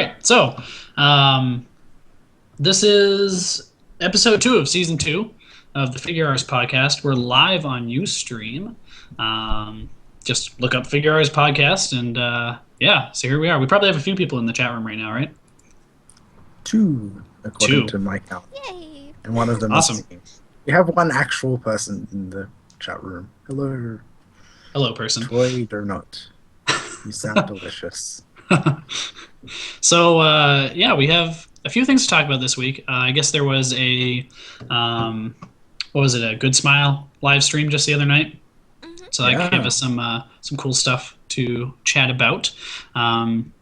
right, so this is episode 2 of season 2 of the Figurawrs Podcast. We're live on Ustream. Just look up Figurawrs Podcast, and so here we are. We probably have a few people in the chat room right now, right? 2, according to my count. Yay! And one of them Awesome. is we have one actual person in the chat room. Hello. Hello, person. Toy Donut. You sound delicious. So, we have a few things to talk about this week. I guess there was a, a Good Smile live stream just the other night. Mm-hmm. So that gave us some cool stuff to chat about.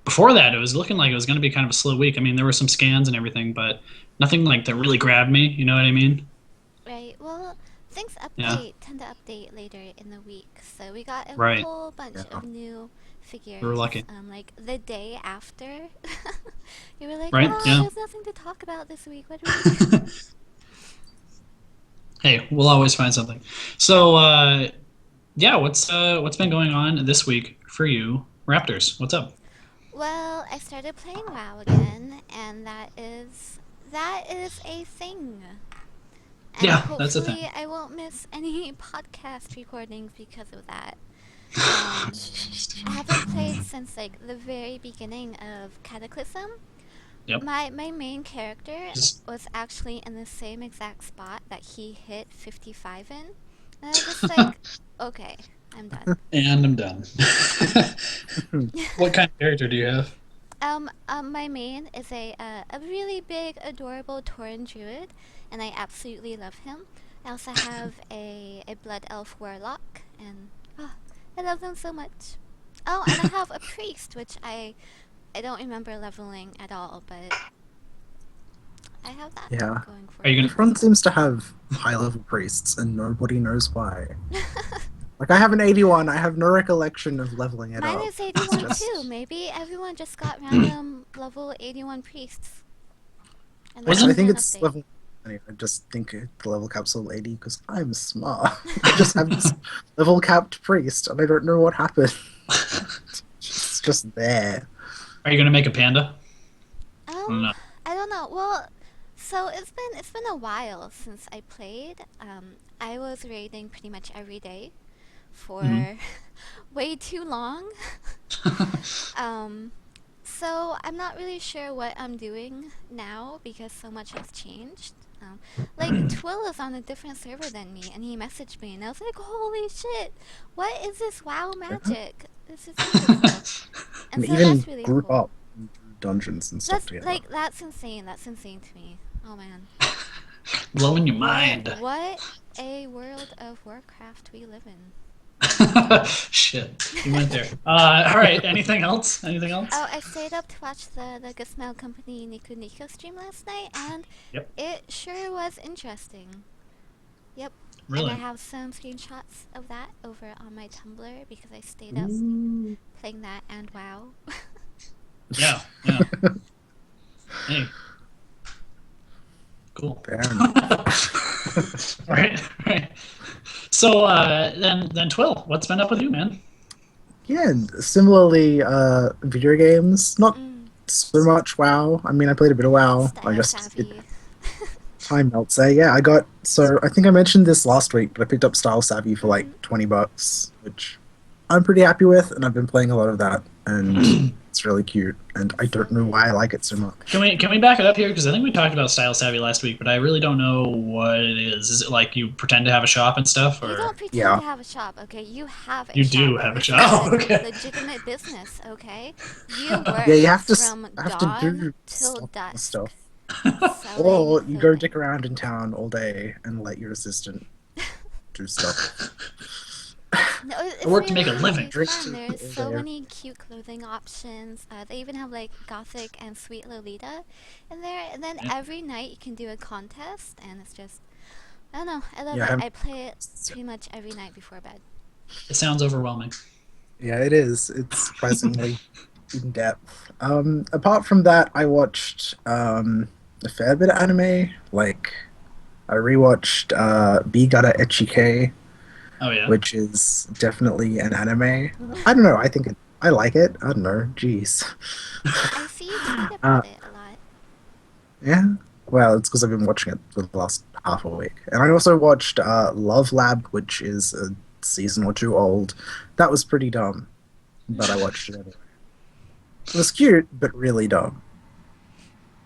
Before that, it was looking like it was going to be kind of a slow week. I mean, there were some scans and everything, but nothing like that really grabbed me. You know what I mean? Right. Well, things tend to update later in the week. So we got a whole bunch of new figures. We were lucky. Like the day after, you were like, there's nothing to talk about this week. What do we do? Hey, we'll always find something. So, what's been going on this week for you, Raptors? What's up? Well, I started playing WoW again, and that is a thing. And that's a thing. hopefully I won't miss any podcast recordings because of that. I haven't played since like the very beginning of Cataclysm. Yep. My main character was actually in the same exact spot that he hit 55 in. And I was just like, okay, I'm done. And I'm done. What kind of character do you have? My main is a really big, adorable Tauren druid, and I absolutely love him. I also have a blood elf warlock, and I love them so much. Oh, and I have a priest, which I don't remember leveling at all, but I have that going for me. Everyone seems to have high-level priests, and nobody knows why. Like, I have an 81. I have no recollection of leveling it up. Mine is 81 too. Maybe everyone just got random level 81 priests. And I think it's level... I just think the level cap's level 80 because I'm smart. I just have this level capped priest, and I don't know what happened. It's just there. Are you gonna make a panda? I don't know. Well, so it's been a while since I played. I was raiding pretty much every day for way too long. So I'm not really sure what I'm doing now because so much has changed. Like Twill is on a different server than me, and he messaged me, and I was like, "Holy shit! What is this WoW magic? This is beautiful." And so even that's really group cool. up dungeons and stuff together. Like that's insane. That's insane to me. Oh man. Blowing your mind. What a world of Warcraft we live in. Shit, you went there. All right. Anything else? Oh, I stayed up to watch the Good Smile Company Nico stream last night, and it sure was interesting. Yep. Really? And I have some screenshots of that over on my Tumblr because I stayed up playing that and WoW. Yeah. Hey. Cool. Right. So then Twill, what's been up with you, man? Yeah, similarly, video games. Not so much WoW. I mean, I played a bit of WoW. Time melts there. Yeah, I think I mentioned this last week, but I picked up Style Savvy for like $20, which I'm pretty happy with, and I've been playing a lot of that, and it's really cute, and I don't know why I like it so much. Can we back it up here? Because I think we talked about Style Savvy last week, but I really don't know what it is. Is it like you pretend to have a shop and stuff? Or? You don't pretend to have a shop, okay? You have a shop. You do have a shop, okay. Legitimate business, okay? You work you have to from dawn do till dusk. Stuff. Or you go dick around in town all day and let your assistant do stuff. No, I work to make a living. Fun. There's so many cute clothing options. They even have like gothic and sweet Lolita in there. And then every night you can do a contest, and it's just, I don't know. I love it. I play it pretty much every night before bed. It sounds overwhelming. Yeah, it is. It's surprisingly in depth. Apart from that, I watched a fair bit of anime. Like, I rewatched Bigara Echike, Oh yeah. which is definitely an anime. I don't know. I think I like it. I don't know. Jeez. I see you tweet Uh, about it a lot. yeah. Well, it's because I've been watching it for the last half a week. And I also watched Love Lab, which is a season or two old. That was pretty dumb, but I watched it anyway. It was cute, but really dumb.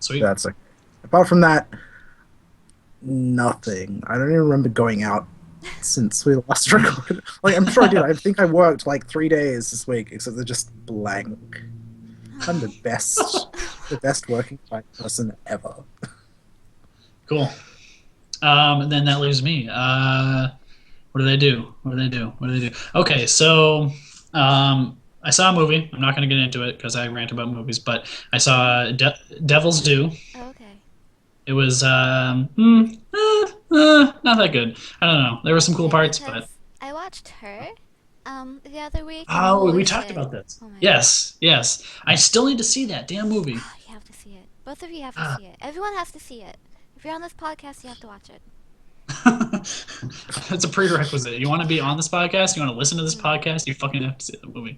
Sweet. That's okay. Apart from that, nothing. I don't even remember going out since we last recorded. Like, I'm sure I did. I think I worked like 3 days this week, except they're just blank. I'm the best working type person ever. Cool. Then that leaves me. What did I do? Okay, so I saw a movie. I'm not going to get into it because I rant about movies, but I saw Devil's Due. Oh, okay. It was not that good. I don't know. There were some cool parts, but Because I watched her the other week. and oh, we holy talked shit. about this. Oh my Yes. I still need to see that damn movie. God. You have to see it. Both of you have to see it. Everyone has to see it. If you're on this podcast, you have to watch it. That's a prerequisite. You want to be on this podcast? You want to listen to this podcast? You fucking have to see the movie.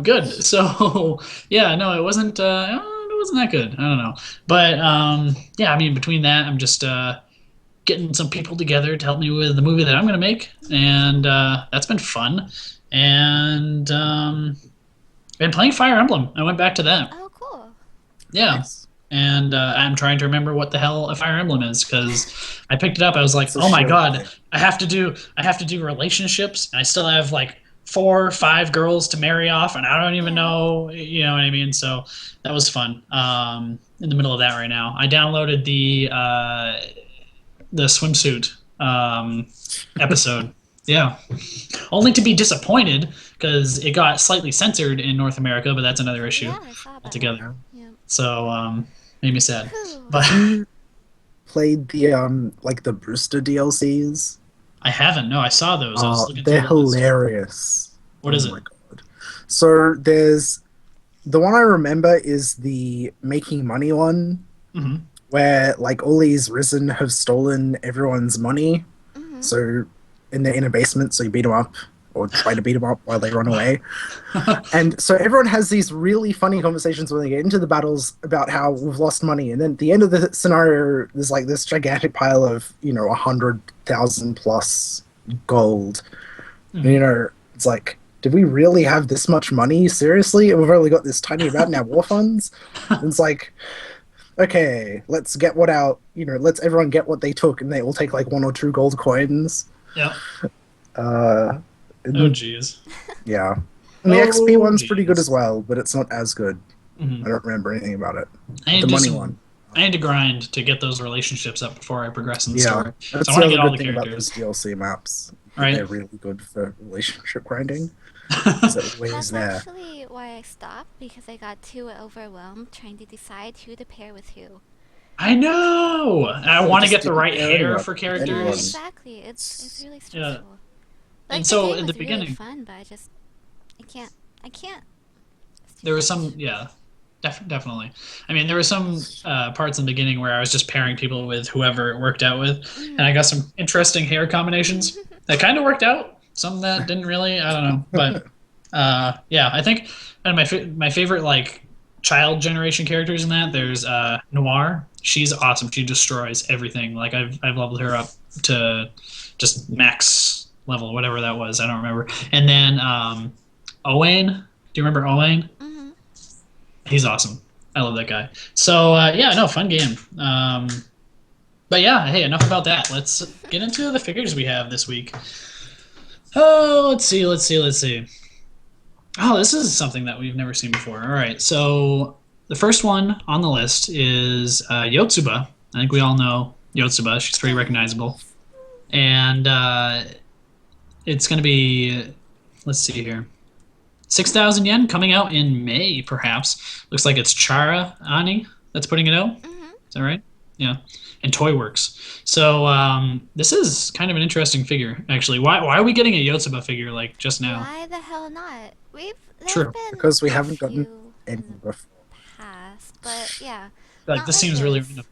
Good. So yeah, no, it wasn't that good. I don't know, but yeah, I mean, between that, I'm just getting some people together to help me with the movie that I'm gonna make, and that's been fun. And been playing Fire Emblem. I went back to that. Oh, cool. Yeah. Nice. And I'm trying to remember what the hell a Fire Emblem is because I picked it up. I was like, It's a oh my show god, thing. I have to do relationships, and I still have like 4 or 5 girls to marry off, and I don't even know, you know what I mean? So that was fun. In the middle of that right now, I downloaded the swimsuit episode. Yeah, only to be disappointed because it got slightly censored in North America, but that's another issue Yeah, I saw that. altogether. Yeah. So made me sad. Whew. But Played the like the Brewster DLCs. I haven't. No, I saw those. I was looking They're through the list. hilarious. What is Oh it? my god. So there's the one I remember is the making money one, Hmm. where like all these risen have stolen everyone's money. Mm-hmm. So and they're in a basement, so you beat them up or try to beat them up while they run away. And so everyone has these really funny conversations when they get into the battles about how we've lost money. And then at the end of the scenario, there's like this gigantic pile of, 100,000 plus gold. Mhm. And, it's like, did we really have this much money? Seriously? And we've only got this tiny amount in our war funds? And it's like, okay, let's get let's everyone get what they took, and they all take like 1 or 2 gold coins. Yep. And Oh, jeez. yeah. And the XP one's pretty good jeez. as well, but it's not as good. Mhm. I don't remember anything about it. I need The to do money some- one. I need to grind to get those relationships up before I progress in the Yeah, story. that's So I want to the get other all the good thing about characters. those DLC maps. Right. They're really good for relationship grinding. It's always That's there. actually why I stopped, because I got too overwhelmed trying to decide who to pair with who. I know. And I want to just get the didn't right pair hair up for with Yeah, characters. anyone. exactly. It's really Yeah. stressful. Like, And the so game at the was really beginning, fun, but I can't. It's too there was much. some, yeah, definitely. I mean, there were some parts in the beginning where I was just pairing people with whoever it worked out with, and I got some interesting hair combinations that kind of worked out. Some that didn't really. I don't know, but yeah, I think. And my favorite like child generation characters in that, there's Noir. She's awesome. She destroys everything. Like I've leveled her up to just max level, whatever that was. I don't remember. And then Owain. Do you remember Owain? Mhm. He's awesome. I love that guy. So yeah, no, fun game. But yeah, hey, enough about that. Let's get into the figures we have this week. Oh, let's see. Oh, this is something that we've never seen before. All right, so the first one on the list is Yotsuba. I think we all know Yotsuba. She's pretty recognizable. And it's going to be, let's see here, 6,000 yen, coming out in May, perhaps. Looks like it's Chara-Ani that's putting it out. Mhm. Is that right? Yeah. And Toyworks. So this is kind of an interesting figure, actually. Why are we getting a Yotsuba figure like just now? Why the hell not? There's True. been Because we a haven't gotten few any in the before. past, but yeah. Like Not this like seems really this. random.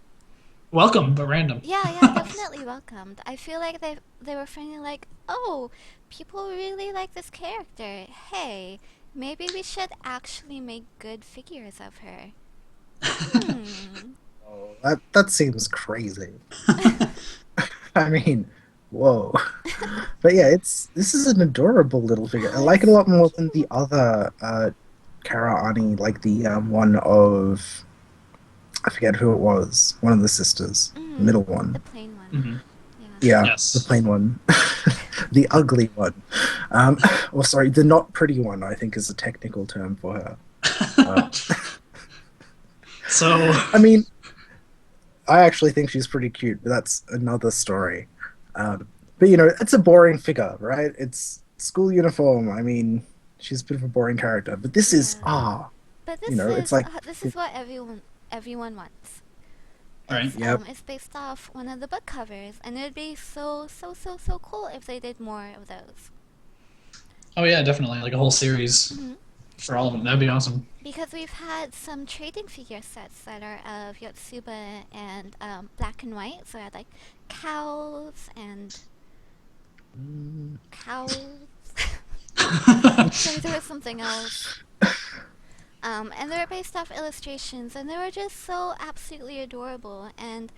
Welcome, but random. Yeah, definitely welcomed. I feel like they were feeling like, oh, people really like this character. Hey, Maybe we should actually make good figures of her. Hmm. Oh, that seems crazy. I mean, whoa. But yeah, this is an adorable little figure. I Oh, like it it's a lot so more than the cute. other Chara-Ani, like the one of, I forget who it was, one of the sisters, the Mm, middle the one. plain one. Hmm. Yeah. Yeah, the Yes. plain one. The ugly one. Or sorry, the not pretty one, I think is a technical term for her. Uh, So, I mean, I actually think she's pretty cute, but that's another story. But it's a boring figure, right? It's school uniform. I mean, she's a bit of a boring character, but this is Yeah. But it's like, this is what everyone wants. right. yep, It's based off one of the book covers, and it would be so cool if they did more of those. Oh yeah, definitely. Like a whole series Hmm. for all of them. That'd be awesome. Because we've had some trading figure sets that are of Yotsuba and black and white, so I had like cows and cows. So there was something else. And they were based off illustrations, and they were just so absolutely adorable. And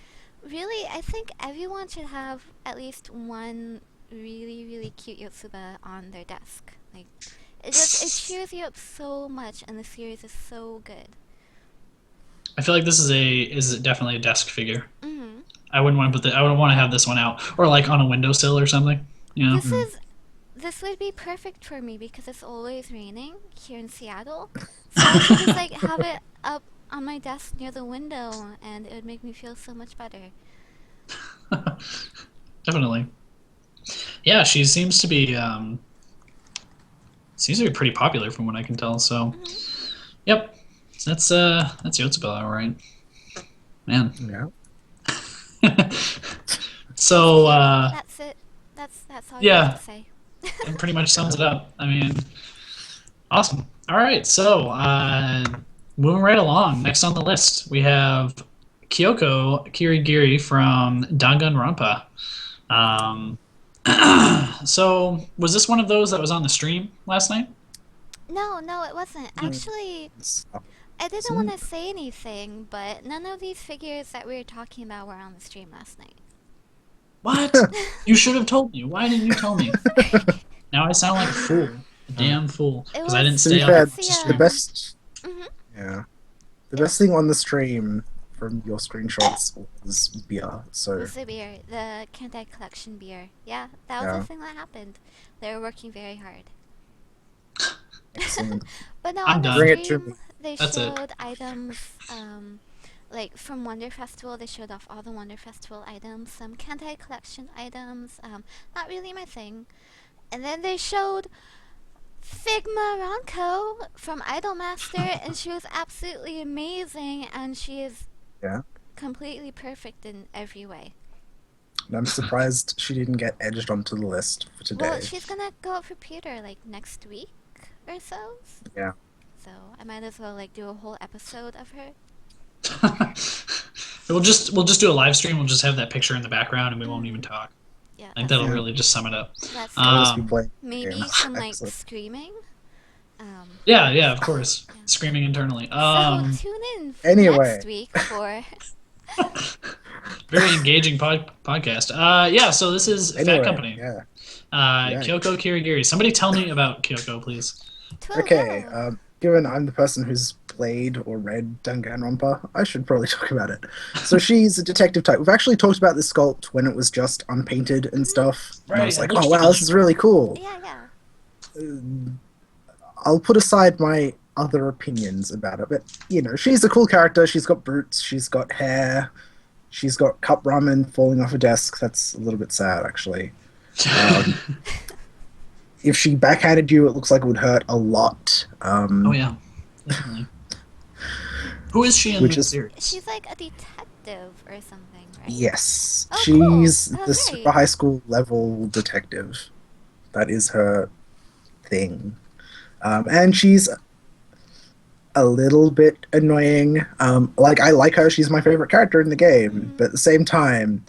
really, I think everyone should have at least one really cute Yotsuba on their desk. Like, it cheers you up so much, and the series is so good. I feel like this is definitely a desk figure. Hmm. I wouldn't want to I would want to have this one out or like on a windowsill or something. You know. Mm. This would be perfect for me because it's always raining here in Seattle. So I could just like have it up on my desk near the window, and it would make me feel so much better. Definitely. Yeah, she seems to be pretty popular from what I can tell. So, Hmm. yep, that's Yotsuba, all right, man. yeah. So That's it. That's all you have yeah, to say. it pretty much sums it up. I mean, awesome. All right, so moving right along. Next on the list, we have Kyoko Kirigiri from Danganronpa. Um, so was this one of those that was on the stream last night? No, it wasn't. Actually, I didn't want to Isn't- say anything, but none of these figures that we were talking about were on the stream last night. What? You should have told me. Why didn't you tell me? Now I sound like a fool, a damn fool, It because I didn't was- To be stay fair, up to the, the stream. best, Mhm. yeah, the best thing on the stream from your screenshots was beer. It So was the beer, the Kantai Collection beer. Yeah, that was Yeah. the thing that happened. They were working very hard. excellent. But no, I'm on the done. Bring it to stream, me. they That's it. showed items, like from Wonder Festival. They showed off all the Wonder Festival items, some Kantai Collection items. Not really my thing. And then they showed Figma Ranko from Idolmaster, and she was absolutely amazing, and she is Yeah. completely perfect in every way. And I'm surprised she didn't get edged onto the list for today. Well, she's gonna go up for Peter like next week or so. Yeah. So I might as well like do a whole episode of her. we'll just do a live stream. We'll just have that picture in the background, and we won't even talk. Yeah, I think that's that'll Yeah. really just sum it up. that's I'll just be Um, playing maybe games. some like Excellent. screaming. yeah, of course, Yeah. screaming internally. So tune in Anyway. next week for Very engaging podcast. Yeah, so this is Fat Anyway, Company. yeah. Kyoko Kirigiri. Somebody tell me about Kyoko, please. Okay, Twilio. given I'm the person who's played or read Danganronpa, I should probably talk about it. So she's a detective type. We've actually talked about this sculpt when it was just unpainted and stuff. And I was Right, like, it looks oh wow, this is really cool. Yeah. I'll put aside my other opinions about it, but she's a cool character. She's got boots, she's got hair, she's got cup ramen falling off a desk. That's a little bit sad, actually. If she backhanded you, it looks like it would hurt a lot. Oh yeah, definitely. Who is she in Which the is- series? She's like a detective or something, right? Yes, Oh, cool. she's Oh, the great. super high school level detective. That is her thing. And she's a little bit annoying. Like, I like her, she's my favorite character in the game, Mhm. but at the same time,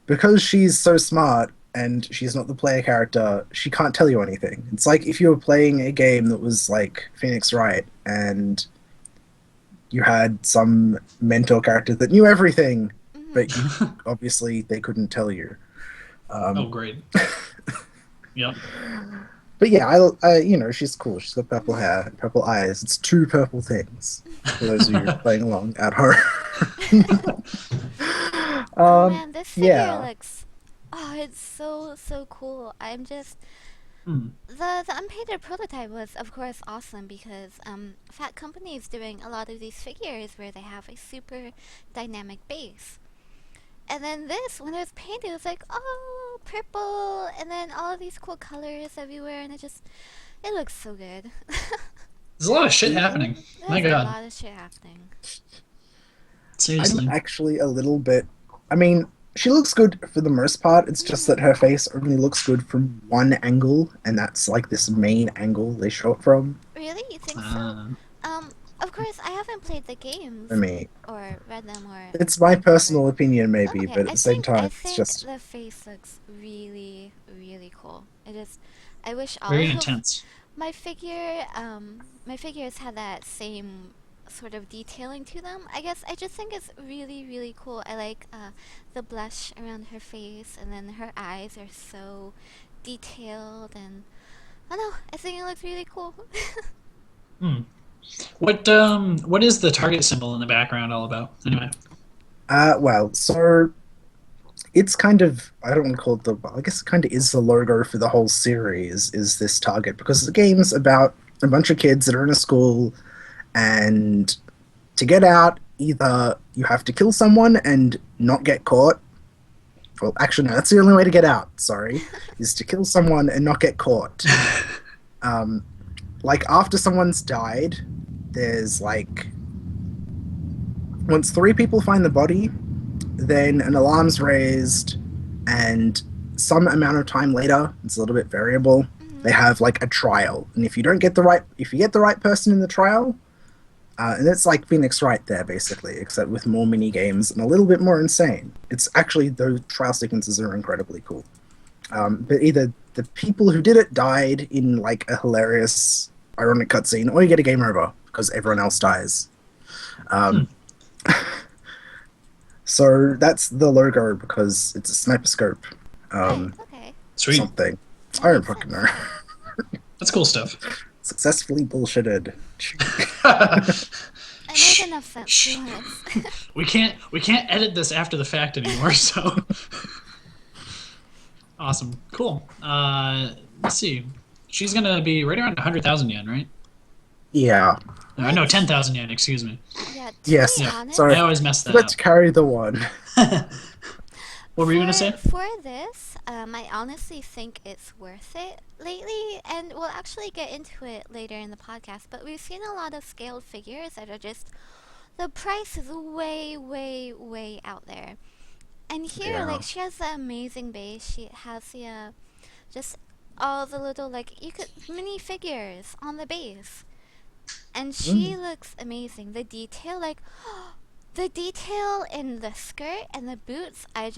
because she's so smart, and she's not the player character, she can't tell you anything. It's like if you were playing a game that was like Phoenix Wright and you had some mentor character that knew everything, but obviously they couldn't tell you. Oh, great. Yep. But yeah, she's cool. She's got purple hair and purple eyes. It's two purple things for those of you playing along at home. Oh man, this figure looks... Oh, it's so cool. I'm just... The unpainted prototype was, of course, awesome because Phat Company is doing a lot of these figures where they have a super dynamic base. And then this, when it was painted, it was like, oh, purple, and then all of these cool colors everywhere, and it looks so good. There's a lot of shit happening. My God. There's a lot of shit happening. Seriously. I'm actually a little bit... I mean, she looks good for the most part. It's just that her face only looks good from one angle, and that's like this main angle they show it from. Really? You think so? Of course, I haven't played the games. For me. Or read them, or... It's my personal opinion, maybe, Okay, but at the same time, I it's think just... the face looks really, really cool. I wish all Very of intense. my figures had that same sort of detailing to them. I guess I just think it's really, really cool. I like the blush around her face, and then her eyes are so detailed, and I don't know, I think it looks really cool. What is the target symbol in the background all about? Anyway. Well, so it's kind of, I don't want to call it I guess it kind of is the logo for the whole series, is this target, because the game's about a bunch of kids that are in a school, and to get out, either you have to kill someone and not get caught. Well, actually, no, that's the only way to get out, sorry, is to kill someone and not get caught. Like, after someone's died, there's, like... Once 3 people find the body, then an alarm's raised, and some amount of time later, it's a little bit variable, they have, like, a trial. And if you get the right person in the trial, and it's like Phoenix Wright there, basically, except with more mini-games and a little bit more insane. It's actually, those trial sequences are incredibly cool. But either the people who did it died in, like, a hilarious, ironic cutscene, or you get a game over, because everyone else dies. So that's the logo, because it's a sniper scope. Okay. Sweet. Something. I don't fucking know. That's cool stuff. Successfully bullshitted. It makes enough sense, to be honest. We can't edit this after the fact anymore, so... Awesome. Cool. Let's see. She's gonna be right around 100,000 yen, right? Yeah. No, 10,000 yen, excuse me. Yeah, Yes. be Yeah. honest, Sorry. I always mess that Let's up. carry the one. What were you gonna say? For this, I honestly think it's worth it lately, and we'll actually get into it later in the podcast, but we've seen a lot of scaled figures that are just... The price is way, way, way out there. And here, Yeah. like, she has the amazing base. She has the, just all the little, like, mini figures on the base. And she looks amazing. The detail, like, the detail in the skirt and the boots, I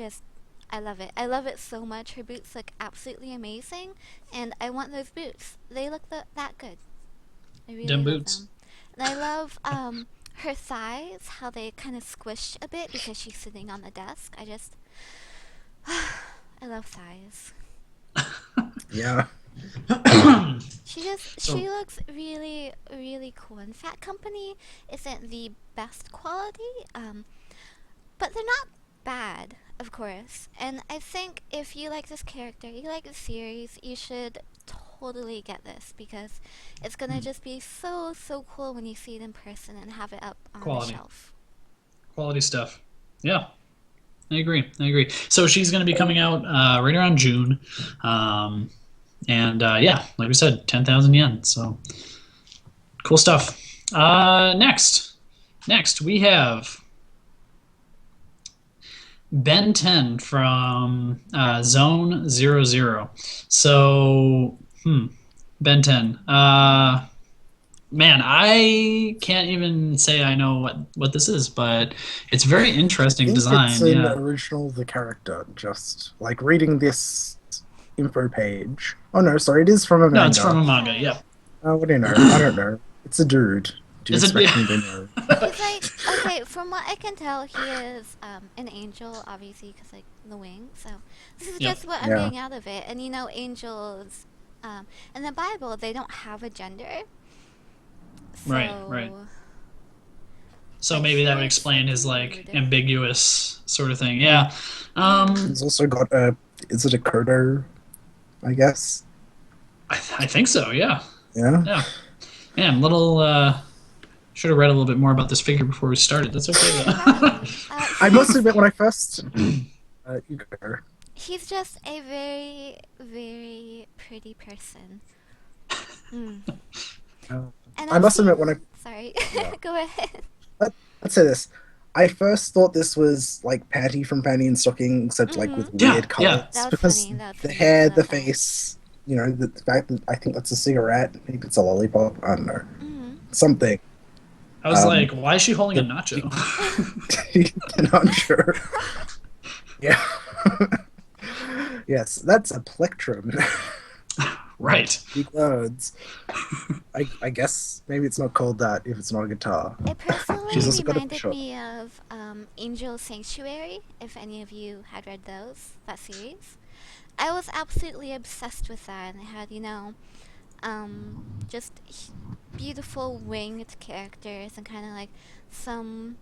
love it. I love it so much. Her boots look absolutely amazing, and I want those boots. They look that good. I really Them love boots. them. And I love her thighs, how they kind of squish a bit because she's sitting on the desk. I love thighs. Yeah. She looks really, really cool. And Phat Company isn't the best quality, but they're not bad, of course. And I think if you like this character, you like the series, you should totally get this, because it's gonna just be so cool when you see it in person and have it up on Quality. the shelf. Quality stuff. Yeah. I agree. So she's going to be coming out right around June. And yeah, like we said, 10,000 yen. So cool stuff. Next we have Benten from Zone 00. So, Benten. Man, I can't even say I know what this is, but it's very interesting design. It's an Yeah. original the character. Just like reading this info page. Oh no, sorry, it is from a manga. No, it's from a manga. Yeah. Oh, what do you know? I don't know. It's a dude. Do you Is it- expect me to know? He's like, okay, from what I can tell, he is an angel, obviously, because like the wings. So this is Yep. just what I'm Yeah. getting out of it. And you know, angels, in the Bible, they don't have a gender. So, Right. So Like, maybe that would he's explain his fucking like weird. ambiguous sort of thing. Yeah. He's also got a. Is it a Kodo? I guess. I think so. Yeah. Yeah. Yeah. Man, should have read a little bit more about this figure before we started. That's okay though. I must admit, when I first. You go. He's just a very, very pretty person. Mm. And I I've must seen- admit, when I. Sorry, Yeah. go ahead. Let's say this. I first thought this was like Patty from Panty and Stocking, except like with Yeah, weird yeah. colors. That was Because funny, that was the funny, hair, I the love that. face, you know, the fact that I think that's a cigarette, maybe it's a lollipop, I don't know. Mhm. Something. I was Um, like, why is she holding a nacho? Not sure. Yeah. Yes, that's a plectrum. Right. Big words. I guess maybe it's not called that if it's not a guitar. It personally She's also got a reminded shop. me of Angel Sanctuary, if any of you had read that series. I was absolutely obsessed with that, and it had, you know, just beautiful winged characters and kind of like some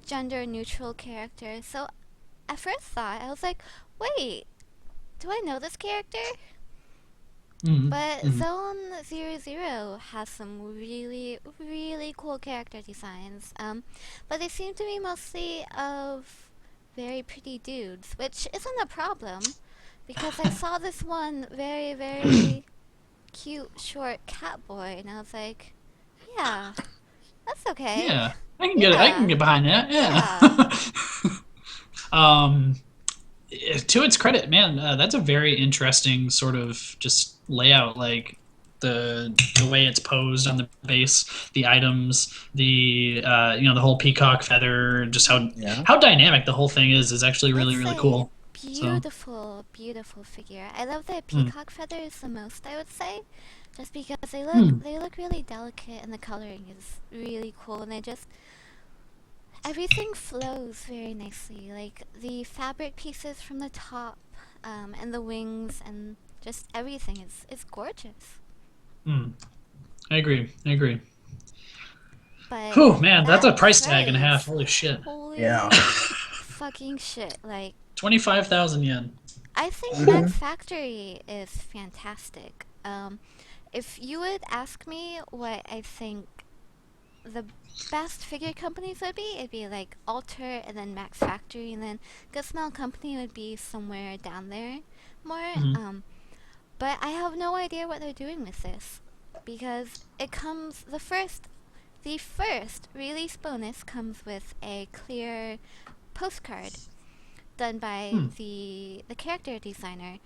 gender neutral characters. So at first thought, I was like, wait, do I know this character? Mhm, But mhm. Zone 00 has some really, really cool character designs. But they seem to be mostly of very pretty dudes, which isn't a problem because I saw this one very, very cute, short cat boy, and I was like, yeah, that's okay. Yeah, I can get behind that. Yeah. To its credit, man, that's a very interesting sort of just layout. Like the way it's posed on the base, the items, the the whole peacock feather, just Yeah. how dynamic the whole thing is actually really It's really a cool. Beautiful, beautiful figure. I love the peacock feathers the most, I would say, just because they look really delicate and the coloring is really cool, and everything flows very nicely. Like the fabric pieces from the top, and the wings, and just everything is gorgeous. I agree. But Whew, man, that's a that price tag and a half. price, Holy shit. Holy Yeah. fucking shit! Like 25,000 yen. I think Mhm. Max Factory is fantastic. If you would ask me what I think the best figure companies would be, it'd be like Alter and then Max Factory, and then Good Smell Company would be somewhere down there more. Mhm. But I have no idea what they're doing with this because it comes the first release bonus comes with a clear postcard done by the character designer,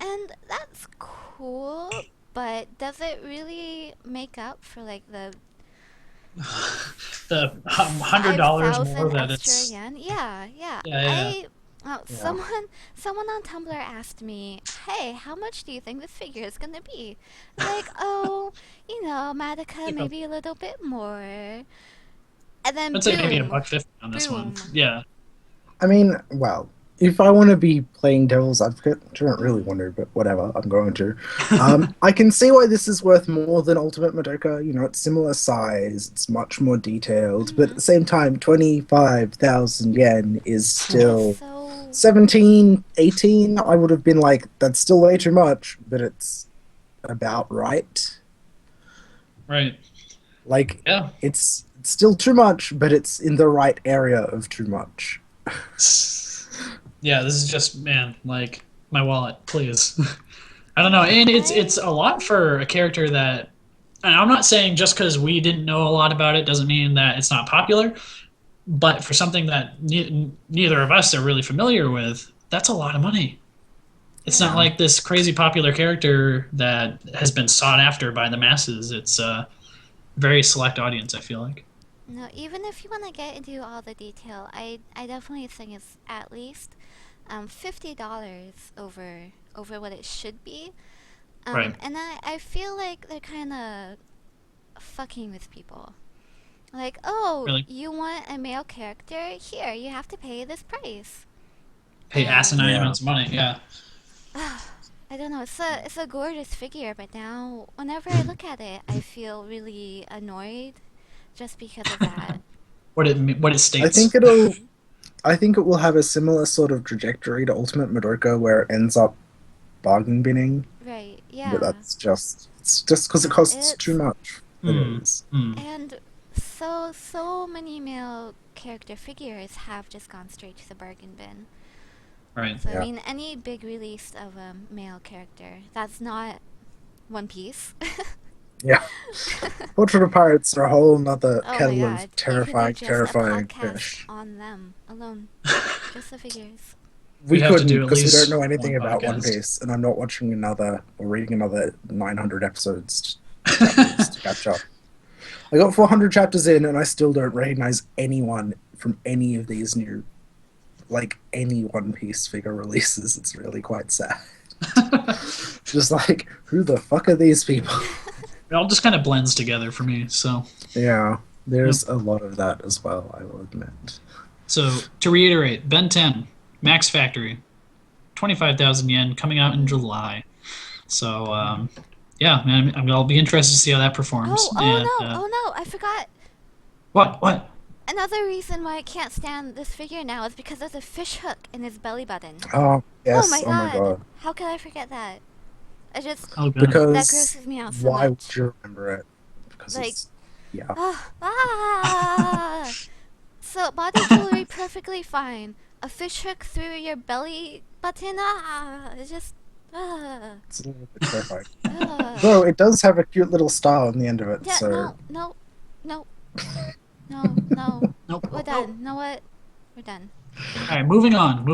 and that's cool. But does it really make up for like the The $100 more 5,000 that extra it's. yen? Yeah. Yeah. Yeah. Someone on Tumblr asked me, "Hey, how much do you think this figure is gonna be?" Like, oh, Madoka, maybe a little bit more. And then I'd say maybe boom, $150 on this one. boom. Yeah. I mean, well, if I want to be playing devil's advocate, which I don't really want to, but whatever, I'm going to. I can see why this is worth more than Ultimate Madoka. You know, it's similar size, it's much more detailed, but at the same time, 25,000 yen is still So 17, 18. I would have been like, that's still way too much, but it's about right. Right. Like, Yeah. it's still too much, but it's in the right area of too much. Yeah, this is just, man, like, my wallet, please. I don't know, and it's a lot for a character that, and I'm not saying just because we didn't know a lot about it doesn't mean that it's not popular, but for something that neither of us are really familiar with, that's a lot of money. It's not like this crazy popular character that has been sought after by the masses. It's a very select audience, I feel like. no, even if you want to get into all the detail, I definitely think it's at least $50 over over what it should be. Right. And I feel like they're kind of fucking with people. Like, oh, Really? you want a male character? Here, you have to pay this price. Pay asinine Yeah. amounts of money. Yeah. I don't know. It's a gorgeous figure, but now whenever I look at it, I feel really annoyed, just because of that. What it states. I think it will have a similar sort of trajectory to Ultimate Madoka, where it ends up bargain binning. Right? Yeah. But it's just because it costs It's- too much. It is. And so many male character figures have just gone straight to the bargain bin. Right. So Yeah. I mean, any big release of a male character that's not One Piece. Yeah. Portrait of Pirates are a whole nother Oh my kettle god! of terrifying you could do just a podcast fish. on them alone, just the figures. We We'd have to couldn't do at because we least don't know anything one about One podcast. Piece, and I'm not watching another or reading another 900 episodes chapters to catch up. I got 400 chapters in, and I still don't recognize anyone from any of these new, like any One Piece figure releases. It's really quite sad. Just like, who the fuck are these people? It all just kind of blends together for me. So Yeah, there's a lot of that as well, I will admit. to reiterate, Benten Max Factory, 25,000 yen, coming out in July. So yeah, man, I'll be interested to see how that performs. Oh no! I forgot. What? Another reason why I can't stand this figure now is because there's a fish hook in his belly button. Oh, yes, Oh my oh my god. How could I forget that? I just Oh, good. that Because grosses me out so why much. would you remember it? Because Like- it's, yeah. Ah. So body jewelry perfectly fine. A fish hook through your belly button. It's just. It's a little bit terrifying. Ah. Though it does have a cute little star on the end of it, Yeah, so no. Nope. We're done. Know what? We're done. All right, moving on.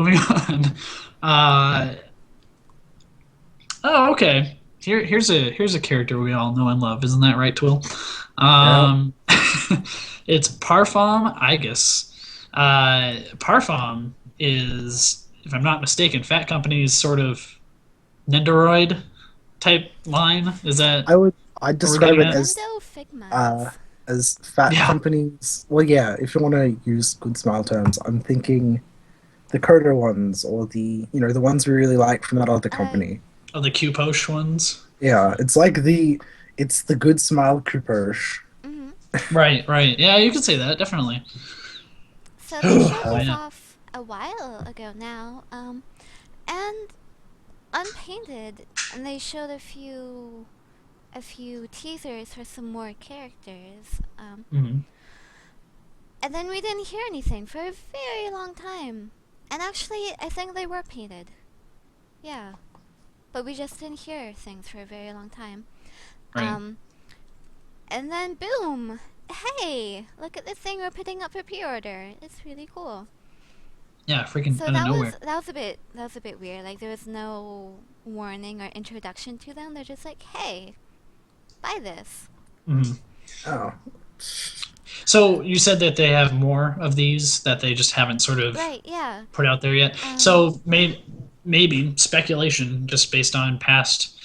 Oh, okay. Here's a character we all know and love, isn't that right, Twill? It's Parfum Aigis. Parfum is, if I'm not mistaken, Fat Company's sort of Nendoroid type line. Is that? I'd describe it getting at? as Figma. fat Yeah. companies. Well, yeah, if you want to use good smile terms, I'm thinking the Kodo ones, or the ones we really like from that other company. Oh, the Q-Posh ones? Yeah, it's like it's the good smile Kuposh. Right. Yeah, you could say that, definitely. So they showed this Yeah. off a while ago now, and unpainted, and they showed a few teasers for some more characters, Mhm. and then we didn't hear anything for a very long time. And actually, I think they were painted. Yeah, but we just didn't hear things for a very long time. Right. And then boom! Hey, look at this thing we're putting up for pre-order. It's really cool. Yeah, freaking So out of that nowhere. was a bit weird. Like there was no warning or introduction to them. They're just like, hey, buy this. Mhm. Oh, So you said that they have more of these that they just haven't sort of Right? Yeah. put out there yet. So maybe speculation, just based on past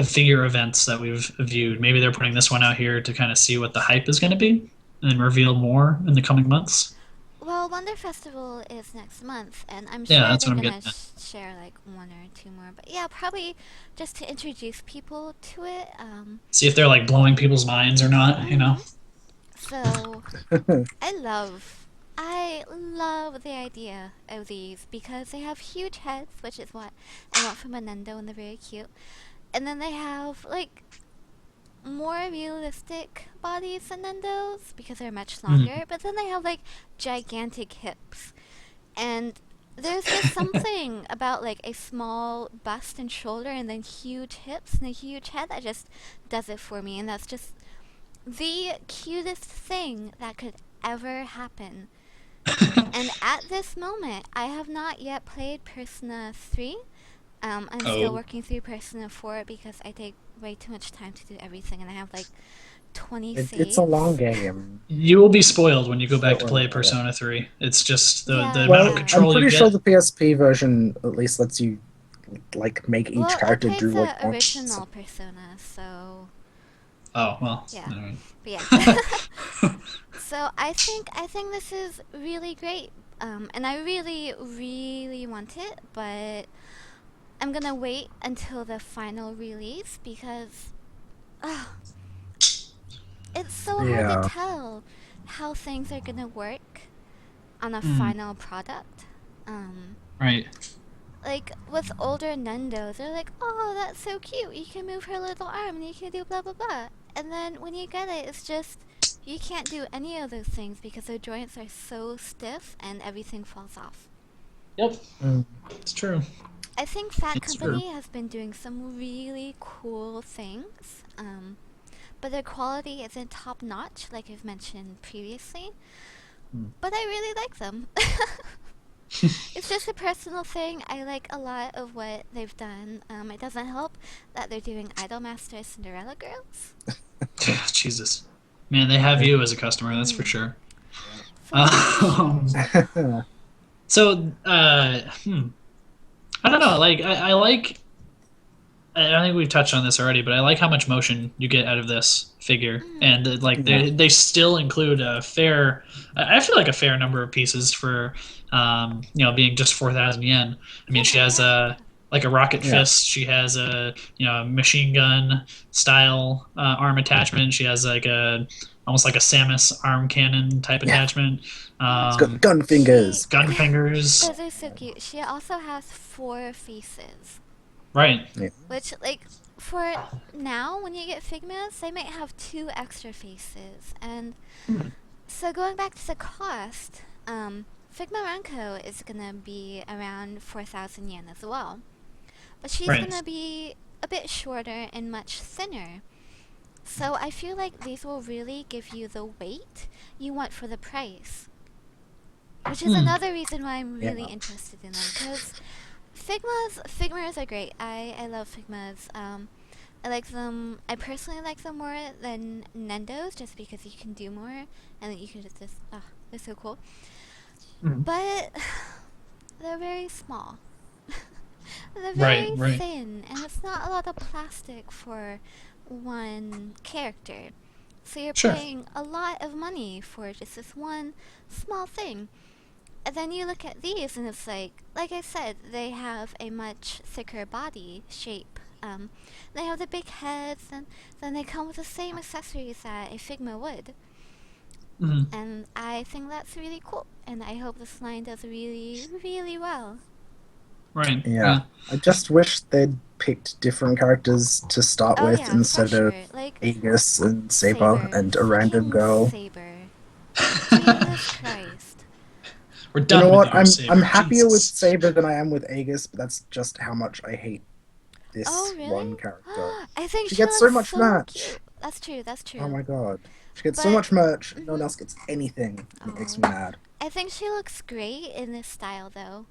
figure events that we've viewed. Maybe they're putting this one out here to kind of see what the hype is going to be, and then reveal more in the coming months. Well, Wonder Festival is next month, and I'm Yeah, sure that's they're what I'm gonna getting at. share like one or two more. But yeah, probably just to introduce people to it. See if they're like blowing people's minds or not. You know. So I love the idea of these because they have huge heads, which is what I want from a Nendo, and they're very cute. And then they have like more realistic bodies than Nendo's because they're much longer. But then they have like gigantic hips, and there's just something about like a small bust and shoulder and then huge hips and a huge head that just does it for me, and that's just the cutest thing that could ever happen. And at this moment, I have not yet played Persona 3. I'm still working through Persona 4 because I take way too much time to do everything, and I have like 20 saves. it's a long game. You will be spoiled when you go back to Don't play worry about Persona 3. It's just the Yeah. amount Well, of I'm control you pretty get. sure the PSP version at least lets you like make each Well, I character played do the like once. original Persona, so Oh well. yeah. Alright. But yeah. So I think this is really great. And I really, really want it, but I'm gonna wait until the final release because it's so hard Yeah. to tell how things are gonna work on a Mm. final product. Right. Like with older Nendos, they're like, oh, that's so cute. You can move her little arm and you can do blah blah blah. And then when you get it, it's just you can't do any of those things because the joints are so stiff and everything falls off. Yep. Mm. It's true. I think Phat It's Company has been doing some really cool things, but their quality isn't top notch, like I've mentioned previously. Mm. But I really like them. It's just a personal thing. I like a lot of what they've done. It doesn't help that they're doing Idolmaster Cinderella Girls. Jesus. Man, they have you as a customer, that's for sure. So So, I don't know. Like, I like. I think we've touched on this already, but I like how much motion you get out of this figure, and like they still include a fair. I feel like a fair number of pieces for, being just 4,000 yen. I mean, she has a rocket fist. She has a machine gun style arm attachment. She has like almost like a Samus arm cannon type attachment. It's got gun fingers. Gun fingers. those are so cute. She also has 4 faces. Right. Yeah. Which, like, for now, when you get Figmas, they might have 2 extra faces. And so going back to the cost, Figma Ranko is going to be around 4,000 yen as well. But she's Right. going to be a bit shorter and much thinner. So I feel like these will really give you the weight you want for the price. Which is another reason why I'm really interested in them. Because Figmas are great. I love Figmas. I like them. I personally like them more than Nendos, just because you can do more and then you can just they're so cool. But they're very small. They're very thin, and it's not a lot of plastic for one character. So you're paying a lot of money for just this one small thing. And then you look at these, and it's like I said, they have a much thicker body shape. They have the big heads, and then they come with the same accessories that a Figma would. And I think that's really cool, and I hope this line does really, really well. Right. Yeah. I just wish they'd picked different characters to start with instead of like Aigis and Saber and a random girl. Saber. Jesus Christ. We're done. You know what? With Saber. I'm happier with Jesus. Saber than I am with Aigis, but that's just how much I hate this one character. I think She gets so much merch. Cute. That's true. Oh my god. She gets so much merch, no one else gets anything. It makes me mad. I think she looks great in this style, though.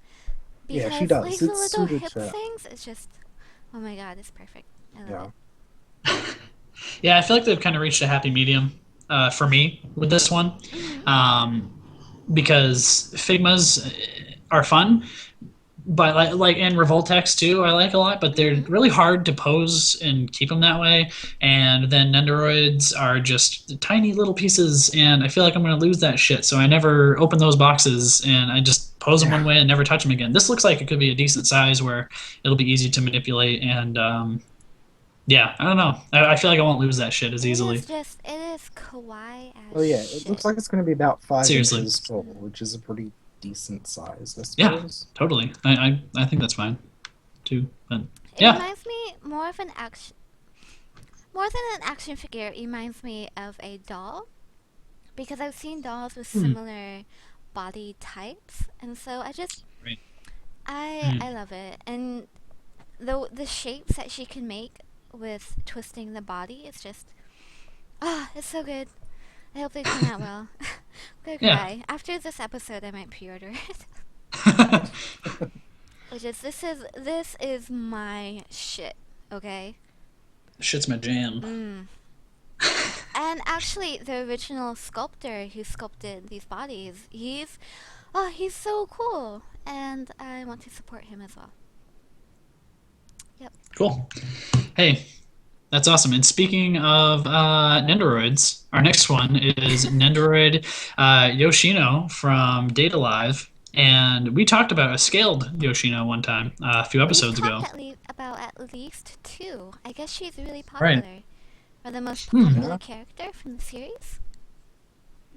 Yeah, Because, she does. like, the It's little suited hip to- things, it's just, oh my god, it's perfect. I love it. Yeah, I feel like they've kind of reached a happy medium for me with this one, because Figmas are fun, but like and Revoltex too, I like a lot, but they're really hard to pose and keep them that way. And then Nendoroids are just tiny little pieces, and I feel like I'm going to lose that shit. So I never open those boxes, and I just pose them one way and never touch them again. This looks like it could be a decent size where it'll be easy to manipulate, and I don't know. I feel like I won't lose that shit as easily. It is kawaii as Oh yeah, shit. it looks like it's going to be about 5 Seriously. inches tall, which is a pretty decent size, I Yeah, suppose. totally. I think that's fine, too. But It yeah, reminds me more than an action figure. It reminds me of a doll, because I've seen dolls with similar body types, and so Right. I love it. And the shapes that she can make with twisting the body, it's just it's so good. I hope they turn out well. I'm gonna cry. After this episode, I might pre-order it. This is my shit, okay? Shit's my jam. And actually, the original sculptor who sculpted these bodies, he's so cool, and I want to support him as well. Yep. Cool. Hey, that's awesome. And speaking of Nendoroids, our next one is Nendoroid Yoshino from Data Live. And we talked about a scaled Yoshino one time, a few We've episodes talked ago. about at least two. I guess she's really Right. popular. Or the most Hmm. popular character from the series.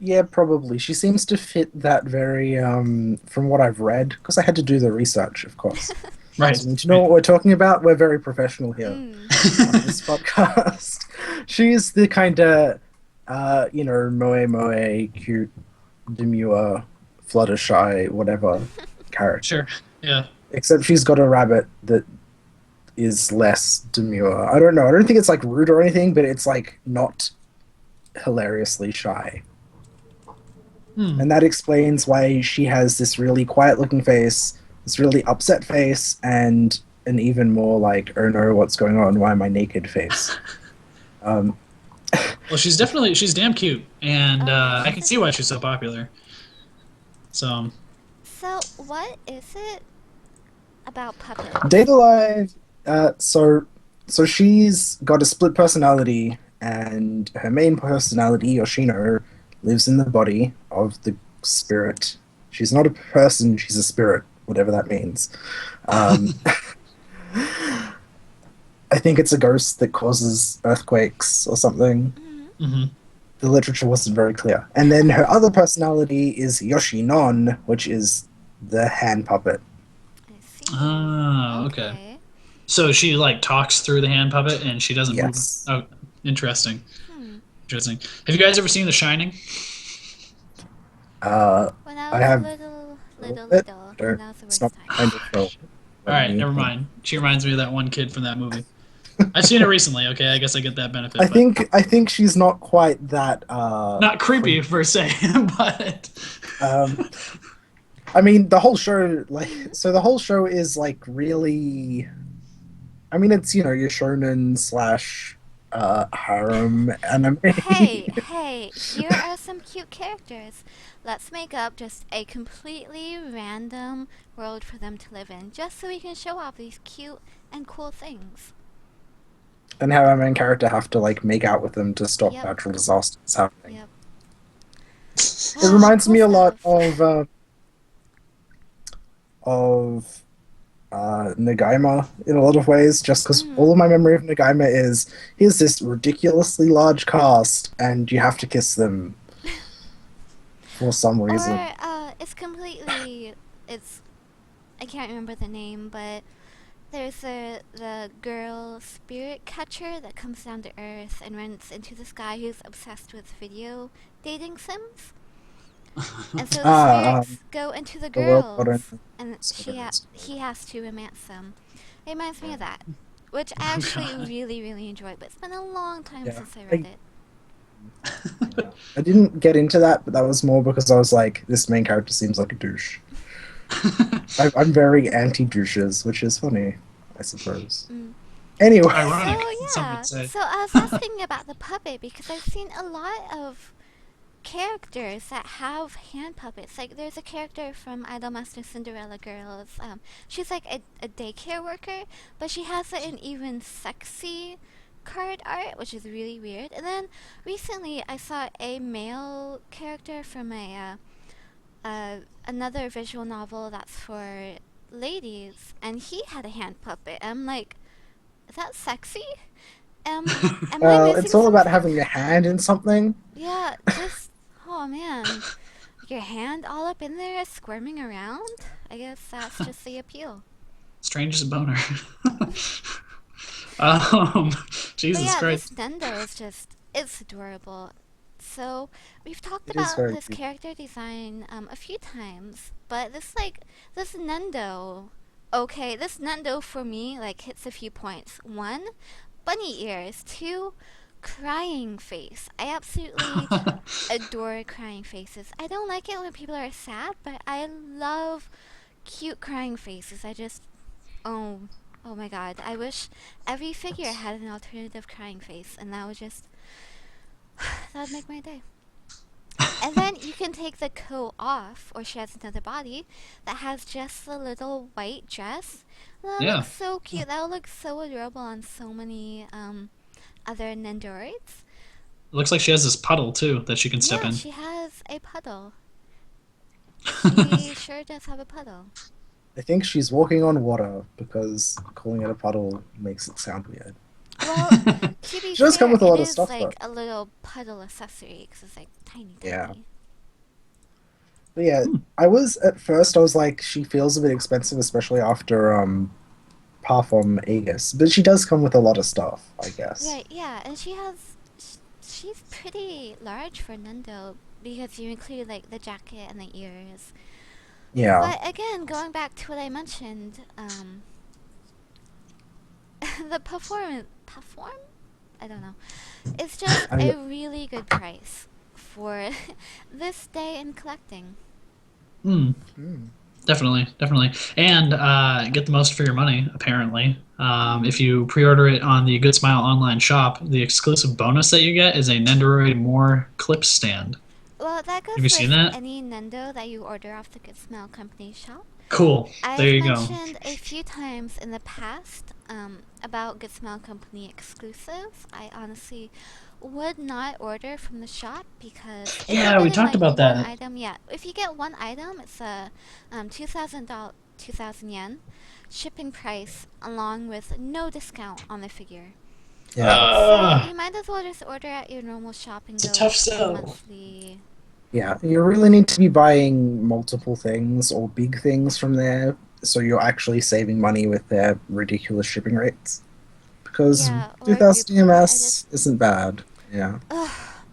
Yeah, probably. She seems to fit that very, from what I've read, because I had to do the research, of course. Right. So, do you know what we're talking about? We're very professional here Mm. on this podcast. She's the kind of, moe, cute, demure, Fluttershy, whatever character. Sure. Yeah. Except she's got a rabbit that is less demure. I don't know. I don't think it's like rude or anything, but it's like not hilariously shy. Hmm. And that explains why she has this really quiet looking face, this really upset face, and an even more like, oh no, what's going on? Why am I naked face? Well, she's damn cute, and Oh, I can see why she's so popular. So, what is it about puppets? Data Live, so she's got a split personality, and her main personality, Yoshino, lives in the body of the spirit. She's not a person, she's a spirit, whatever that means. I think it's a ghost that causes earthquakes or something. mm-hmm. The literature wasn't very clear. And then her other personality is Yoshinon, which is the hand puppet. I see. Oh, okay. So she like talks through the hand puppet, and she doesn't Yes. move. Oh, interesting. Interesting. Have you guys ever seen The Shining? When I was have little, bit. that was the It's worst not time. my kind of show. All right, never mind. She reminds me of that one kid from that movie. I've seen it recently. Okay, I guess I get that benefit. I think she's not quite that. Not creepy per se, but. I mean, the whole show, the whole show is like really. I mean, it's your shonen / harem anime. Hey, here are some cute characters. Let's make up just a completely random world for them to live in, just so we can show off these cute and cool things. And have our main character have to make out with them to stop Yep. natural disasters happening. Yep. It reminds Cool me a lot stuff. of Nagaima in a lot of ways, just because Mhm. all of my memory of Nagaima is here's this ridiculously large cast and you have to kiss them for some reason. Or I can't remember the name, but there's the girl spirit catcher that comes down to Earth and runs into this guy who's obsessed with video dating sims. And so the spirits go into the the world girls, modern and spirits. he has to romance them. It reminds me of that, which I actually really, really enjoyed, but it's been a long time since I read it. I didn't get into that, but that was more because I was like, this main character seems like a douche. I'm very anti-douches, which is funny, I suppose. Anyway. Ironic, So some yeah, would say. so I was asking about the puppet because I've seen a lot of characters that have hand puppets. Like there's a character from Idolmaster Cinderella Girls. She's like a daycare worker, but she has an even sexy card art, which is really weird. And then recently I saw a male character from another visual novel that's for ladies, and he had a hand puppet. I'm like, is that sexy? Am I missing It's all about something? having a hand in something. Yeah, just oh man, your hand all up in there squirming around. I guess that's just the appeal. Strangest boner. Jesus But yeah, Christ. this Nendo is it's adorable. So we've talked It is about very this cute. character design a few times, but this Nendo, okay, this Nendo for me hits a few points. 1, bunny ears. 2, crying face. I absolutely adore crying faces. I don't like it when people are sad, but I love cute crying faces. Oh, oh my god. I wish every figure had an alternative crying face, and that would make my day. And then you can take the coat off, or she has another body that has just a little white dress. That Yeah. looks so cute. That would look so adorable on so many other Nendoroids. It looks like she has this puddle too that she can step Yeah, in. she has a puddle. She sure does have a puddle. I think she's walking on water because calling it a puddle makes it sound weird. Well, to be She does fair, come with a it lot of is stuff, like though. a little puddle accessory because it's like tiny, Yeah. tiny. But yeah, I was like, she feels a bit expensive, especially after Parfum Aigis. But she does come with a lot of stuff, I guess. Right, yeah, and she's pretty large for Nendo because you include like the jacket and the ears. Yeah. But again, going back to what I mentioned, the perform? I don't know. It's just a really good price for this day in collecting. Definitely. And get the most for your money, apparently. If you pre-order it on the Good Smile online shop, the exclusive bonus that you get is a Nendoroid More clip stand. Well, that goes Have you with seen that? any Nendo that you order off the Good Smile Company shop. Cool. I've There you go. mentioned a few times in the past about Good Smile Company exclusives. I honestly would not order from the shop because if Yeah, you're we getting, talked like, about one that. item, yeah, if you get one item, it's a 2,000 yen shipping price along with no discount on the figure. Yeah. So you might as well just order at your normal shop and It's a go tough with the sell. monthly. Yeah, you really need to be buying multiple things or big things from there, so you're actually saving money with their ridiculous shipping rates. Because Yeah, or 2000 Groupon. EMS isn't bad. Yeah.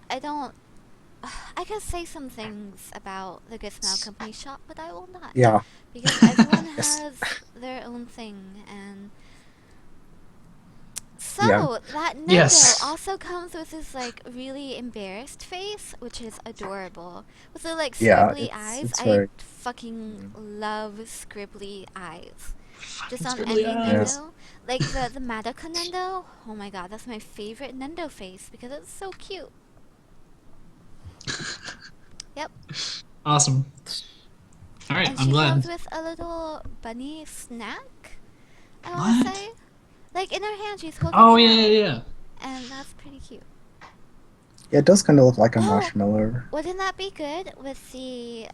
I don't. I could say some things about the Good Smile Company shop, but I will not. Yeah. Because everyone Yes. has their own thing, and so Yeah. that Nendo Yes. also comes with this like really embarrassed face, which is adorable. With the like Yeah, scribbly eyes. it's I very... fucking love scribbly eyes. Just on Scribbly any eyes. Nendo. Like the Madoka Nendo. Oh my god, that's my favorite Nendo face because it's so cute. Yep. Awesome. All right, And I'm she glad. comes with a little bunny snack, I want to What? say. Like in her hand, she's holding Oh it yeah, out, yeah. and that's pretty cute. Yeah, it does kind of look like a Oh! marshmallow. Wouldn't that be good with the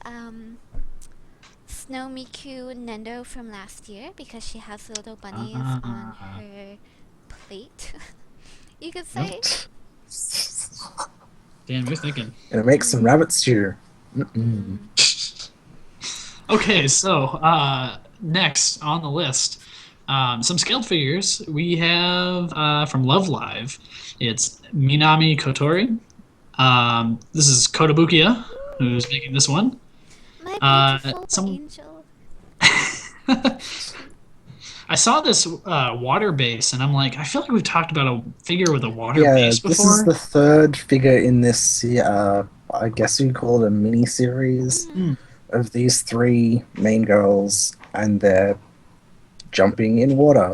Snow Miku Nendo from last year because she has little bunnies on her plate? You could say. Damn, you're thinking. And it makes some rabbit stew. Mm-mm. Okay, so next on the list, some scaled figures. We have from Love Live. It's Minami Kotori. This is Kotobukiya, who's making this one. My beautiful some- angel. I saw this water base, and I'm like, I feel like we've talked about a figure with a water Yeah, base this before. is the third figure in this, I guess you'd call it a mini-series of these three main girls, and they're jumping in water.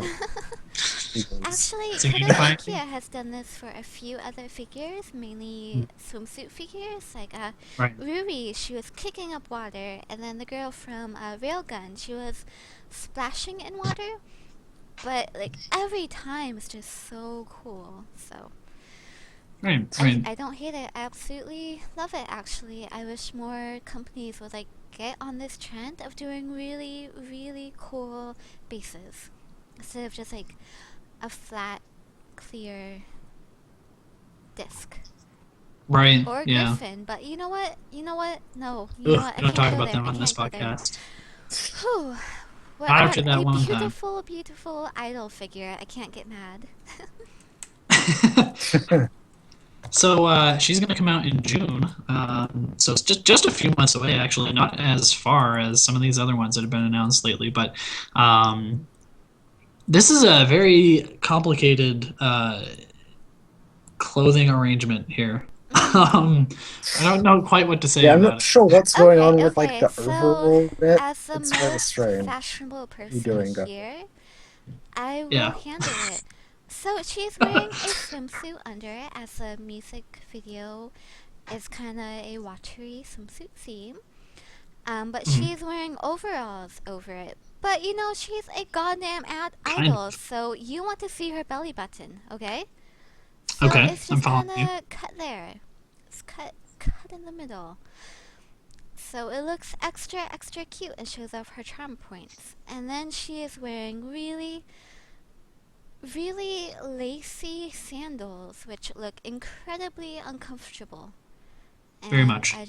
Because- Actually, Singing fine. Kotobukiya has done this for a few other figures, mainly swimsuit figures. Like Right. Ruri, she was kicking up water, and then the girl from Railgun, she was splashing in water. But like every time, it's just so cool. So Right. I don't hate it. I absolutely love it. Actually, I wish more companies would like get on this trend of doing really, really cool bases instead of just like a flat, clear disc Right. or Yeah. griffin. But you know what? No. You know Ugh, what? I we don't can't talk go about there. them I on this can't go there. podcast. Whew. We're Not after on that a one time. beautiful, beautiful idol figure. I can't get mad. So she's going to come out in June. So it's just a few months away, actually, not as far as some of these other ones that have been announced lately. But this is a very complicated clothing arrangement here. I don't know quite what to say Yeah, I'm about not sure what's going on with like the so overall bit. as the It's very most strange. fashionable person doing that? here, I will Yeah. handle it. So she's wearing a swimsuit under it as a music video is kind of a watery swimsuit theme. But Mhm. she's wearing overalls over it. But you know, she's a goddamn Kind idol, of. so you want to see her belly button, okay? So Okay, it's I'm just following kind you. of cut there. It's cut in the middle. So it looks extra cute and shows off her charm points. And then she is wearing really lacy sandals, which look incredibly uncomfortable. Very And much. that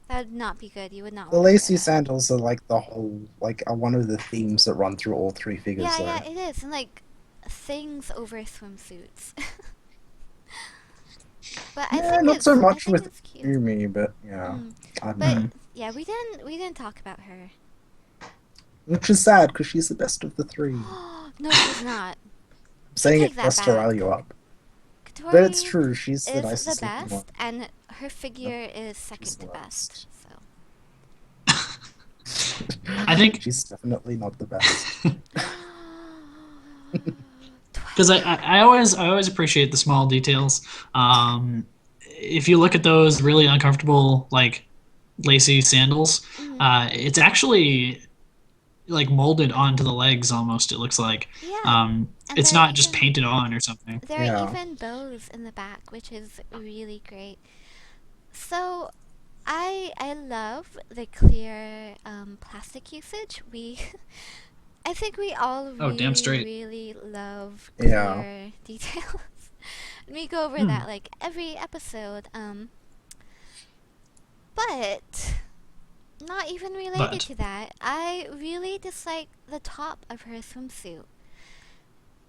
would not be good. You would not The want to wear lacy that. sandals are like the whole, like, are one of the themes that run through all three figures, Yeah, though. it is. And like things over swimsuits. But Yeah, not so I much think with it's cute. Umi, but yeah, Mm. I don't But know. yeah, we didn't talk about her. Which is sad because she's the best of the three. No, she's not. I'm saying take it that just to rile back. you up, but it's Kotori true. She's the is the nicest looking one. best, and her figure is second She's to the best. worst. So. I think She's definitely not the best. because I always appreciate the small details. If you look at those really uncomfortable like lacy sandals, it's actually like molded onto the legs almost. It looks like Yeah, and it's not just painted on or something. there are Yeah. even bows in the back, which is really great. So I love the clear plastic usage. I think we all Oh, damn straight. really love Yeah. clear details. We go over Hmm. that like every episode. But not even related But to that, I really dislike the top of her swimsuit.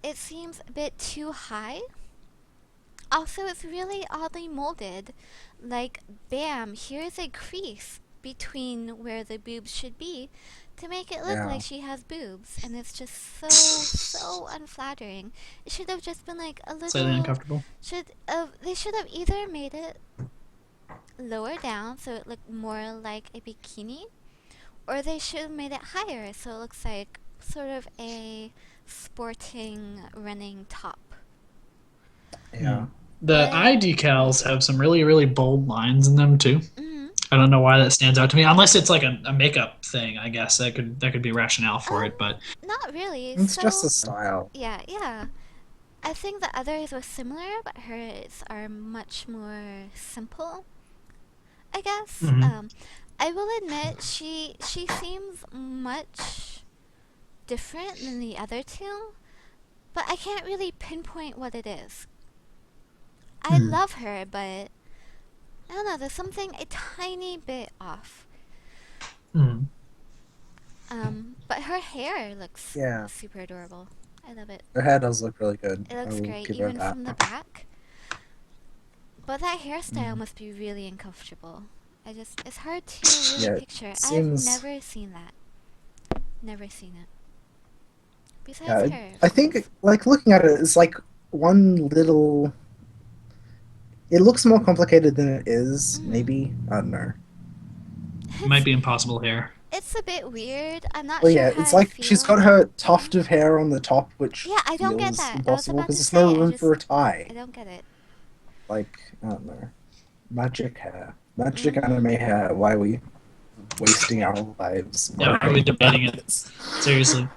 It seems a bit too high. Also, it's really oddly molded. Like, bam, here's a crease between where the boobs should be to make it look Yeah. like she has boobs. And it's just so unflattering. It should have just been like a slightly little. uncomfortable. They should have either made it lower down so it looked more like a bikini, or they should have made it higher so it looks like sort of a sporting running top. Yeah. The But- eye decals have some really bold lines in them too. Mm-hmm. I don't know why that stands out to me, unless it's like a makeup thing. I guess that could be rationale for it, but Not really. It's so, just a style. yeah. I think the others were similar, but hers are much more simple, I guess. Mhm. I will admit she seems much different than the other two, but I can't really pinpoint what it is. I love her, but I don't know, there's something a tiny bit off. But her hair looks Yeah. super adorable. I love it. Her hair does look really good. It I looks will great, give her even that. from the back. But that hairstyle must be really uncomfortable. It's hard to really Yeah, picture. seems- I've never seen that. Never seen it. Besides Yeah, her. I think, like, looking at it, it's like one little. It looks more complicated than it is, maybe. I don't know. it might be impossible hair. It's a bit weird. I'm not Well, sure yeah, how it's I like feel. she's got her tuft of hair on the top, which Yeah, I don't get feels that. I was impossible about because to there's no say, I room just- for a tie. I don't get it. Like, I don't know. Magic hair. Magic anime hair. Why are we wasting our lives? Yeah, we're probably debating it. Seriously.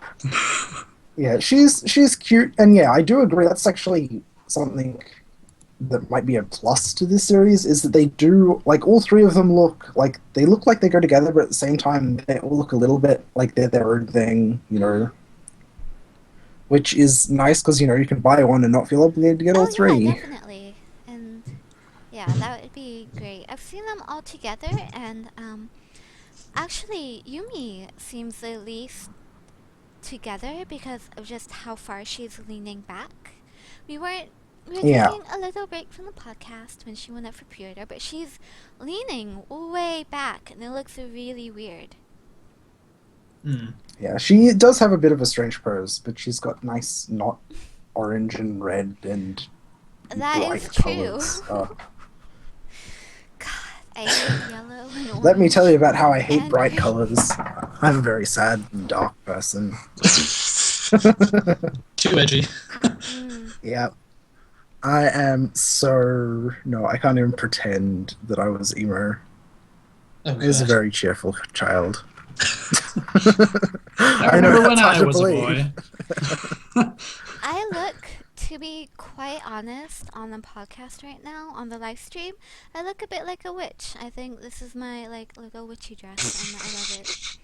Yeah, she's cute, and yeah, I do agree. That's actually something that might be a plus to this series is that they do, like, all three of them look like they go together, but at the same time they all look a little bit like they're their own thing, you know. Which is nice because, you know, you can buy one and not feel obligated to get all three. Yeah, definitely. And yeah, that would be great. I've seen them all together, and actually Yumi seems the least together because of just how far she's leaning back. We were Yeah. taking a little break from the podcast when she went up for pre-order, but she's leaning way back, and it looks really weird. Yeah, she does have a bit of a strange pose, but she's got nice, not orange and red and That bright is true. colors. God, I hate yellow and orange. Let me tell you about how I hate and bright green. colors. I'm a very sad and dark person. Too edgy. Mm. Yeah. I am so no, I can't even pretend that I was emo. Oh, I was a God. very cheerful child. I I know remember when that's hard I to was a believe. boy. I look, to be quite honest, on the podcast right now, on the live stream, I look a bit like a witch. I think this is my, like, little witchy dress, and I love it.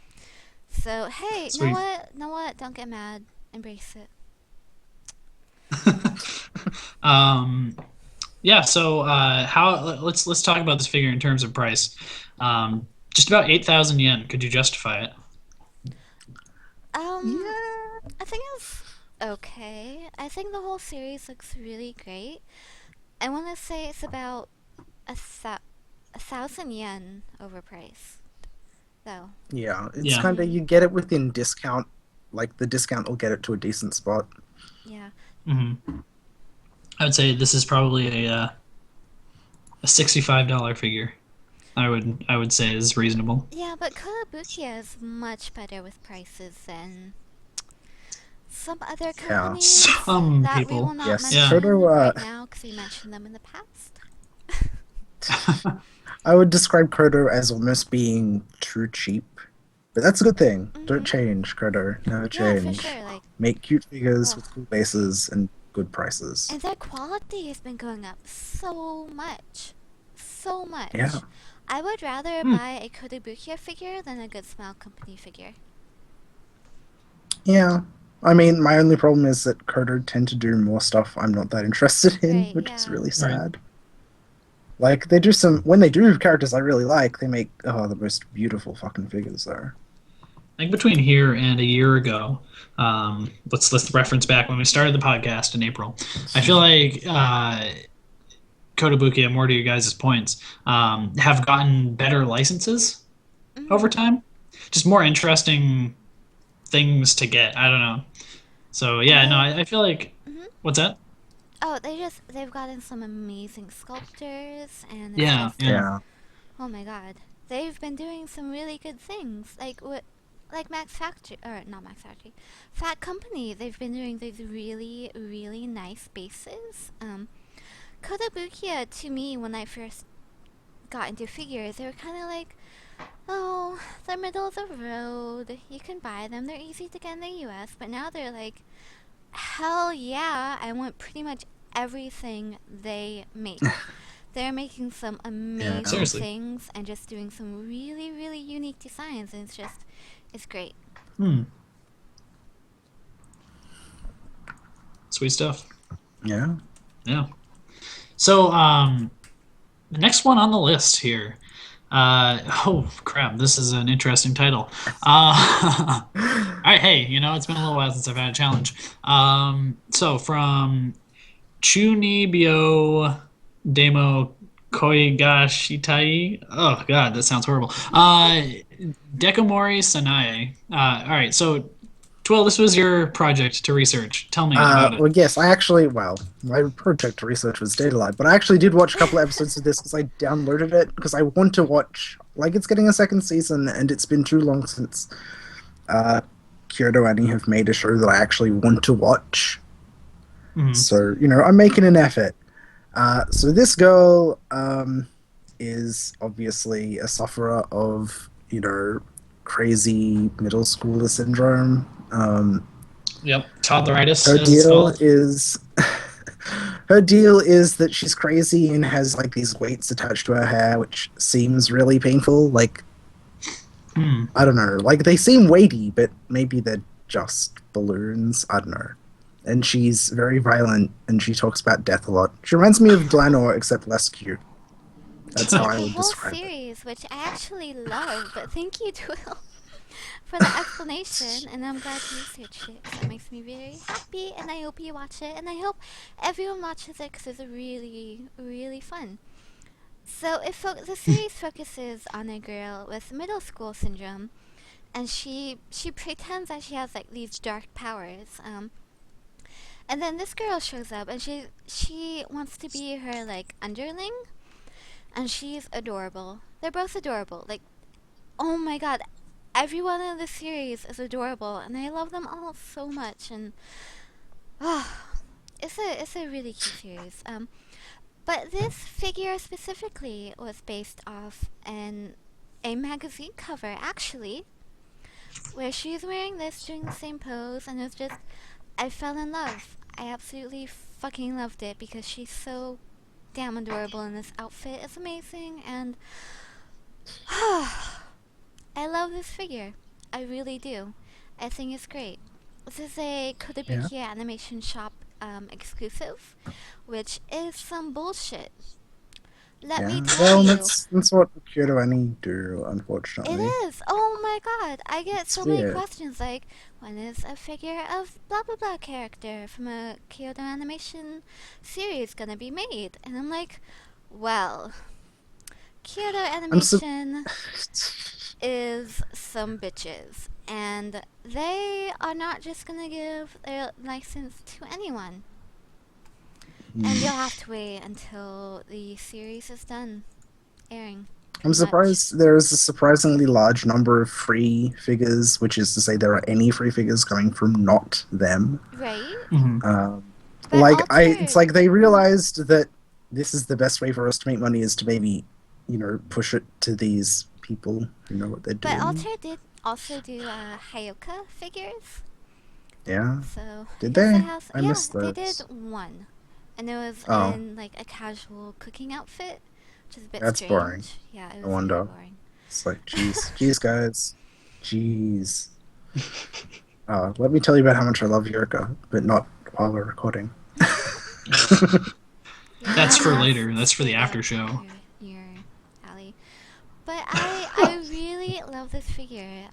So, hey, know Sweet. what? Know what? Don't get mad. Embrace it. Yeah. So how? Let's talk about this figure in terms of price. Just about 8,000 yen. Could you justify it? Yeah. I think it's okay. I think the whole series looks really great. I want to say it's about a thousand yen overpriced, though. Yeah, it's Yeah. kind of you get it within discount. Like the discount will get it to a decent spot. Yeah. Hmm. I would say this is probably a $65 figure. I would say is reasonable. Yeah, but Kotobukiya is much better with prices than some other Yeah. companies Some that we people. will not Yes, mention Koto, right now because we mentioned them in the past. I would describe Kodo as almost being too cheap, but that's a good thing. Don't change, Kodo. Never Yeah, for change. sure. Like, Make cute figures ugh. with cool bases and good prices. And their quality has been going up so much. So much. Yeah. I would rather buy a Kotobukiya figure than a Good Smile Company figure. Yeah. I mean, my only problem is that Kodo tend to do more stuff I'm not that interested in, Right, which is yeah. really sad. Like, they do when they do characters I really like, they make, the most beautiful fucking figures, though. Like between here and a year ago, let's reference back when we started the podcast in April. I feel like Kotobukiya, more to you guys' points, have gotten better licenses over time. Just more interesting things to get. I don't know. So yeah, no, I feel like what's that? Oh, they've gotten some amazing sculptors, and it's Yeah, just, yeah. oh my god. They've been doing some really good things. Like Max Factory, or not Max Factory, Fat Company, they've been doing these really, really nice bases. Kotobukiya, to me, when I first got into figures, they were kind of like, oh, they're middle of the road. You can buy them. They're easy to get in the US. But now they're like, hell yeah, I want pretty much everything they make. They're making some amazing Seriously. things and just doing some really, really unique designs. And it's great. Sweet stuff. Yeah. Yeah. So the next one on the list here. Oh crap! This is an interesting title. All right, hey, it's been a little while since I've had a challenge. So from Chunibyo Demo Koigashitai. Oh god, that sounds horrible. Dekomori Sanae. All right, so Twill, this was your project to research. Tell me about it. Well, yes, my project research was Data Lab, but I actually did watch a couple episodes of this because I downloaded it because I want to watch, like, it's getting a second season and it's been too long since KyotoAni have made a show that I actually want to watch. So, I'm making an effort. So this girl is obviously a sufferer of, crazy middle schooler syndrome. Yep, toddleritis. Her deal is that she's crazy and has like these weights attached to her hair, which seems really painful. Like, I don't know. Like, they seem weighty, but maybe they're just balloons. I don't know. And she's very violent, and she talks about death a lot. She reminds me of Glenor, except less cute. That's how I The would whole describe it. series, which I actually love, but thank you, Twill, for the explanation, and I'm glad you researched it, 'cause that makes me very happy, and I hope you watch it, and I hope everyone watches it, because it's really, really fun. So the series focuses on a girl with middle school syndrome, and she pretends that she has like these dark powers, and then this girl shows up, and she wants to be her like underling, and she's adorable. They're both adorable. Like, oh my god, everyone in the series is adorable, and I love them all so much. And it's a really cute series. But this figure specifically was based off a magazine cover actually, where she's wearing this doing the same pose, and it's just I fell in love. I absolutely fucking loved it because she's so damn adorable in this outfit. It's amazing, and I love this figure. I really do. I think it's great. This is a Yeah. Kotobukiya Animation Shop exclusive, which is some bullshit. Let me Yeah. tell Well, you. that's what Chara-Ani do, It unfortunately. is. Oh my god. I get It's so many weird. questions like, when is a figure of blah blah blah character from a Kyoto animation series gonna be made? And I'm like, well, Kyoto I'm so. Animation is some bitches. And they are not just gonna give their license to anyone. And you'll have to wait until the series is done airing. I'm pretty much. surprised there is a surprisingly large number of free figures, which is to say there are any free figures coming from not them. Right? Mhm. But It's like they realized that this is the best way for us to make money is to maybe, push it to these people who know what they're But doing. Alter did also do Hayoka figures. Yeah. So Did here's they? the house. I Yeah, missed they those. did one. And it was Oh. in like a casual cooking outfit, which is a bit That's strange. boring. Yeah, it No was wonder. really boring. It's like, jeez, guys. Jeez. Let me tell you about how much I love Yurka, but not while we're recording. Yeah, That's for that's later. That's for the straight after up show. Your alley. But I really love this figure.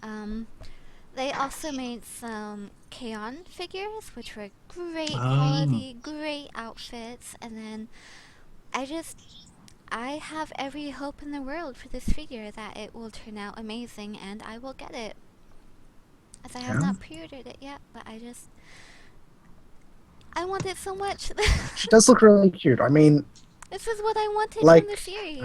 They also made some K-On figures, which were great quality, great outfits, and then I have every hope in the world for this figure that it will turn out amazing, and I will get it. As I have Yeah. not pre-ordered it yet, but I want it so much. She does look really cute. I mean, This is what I wanted Like, from the series.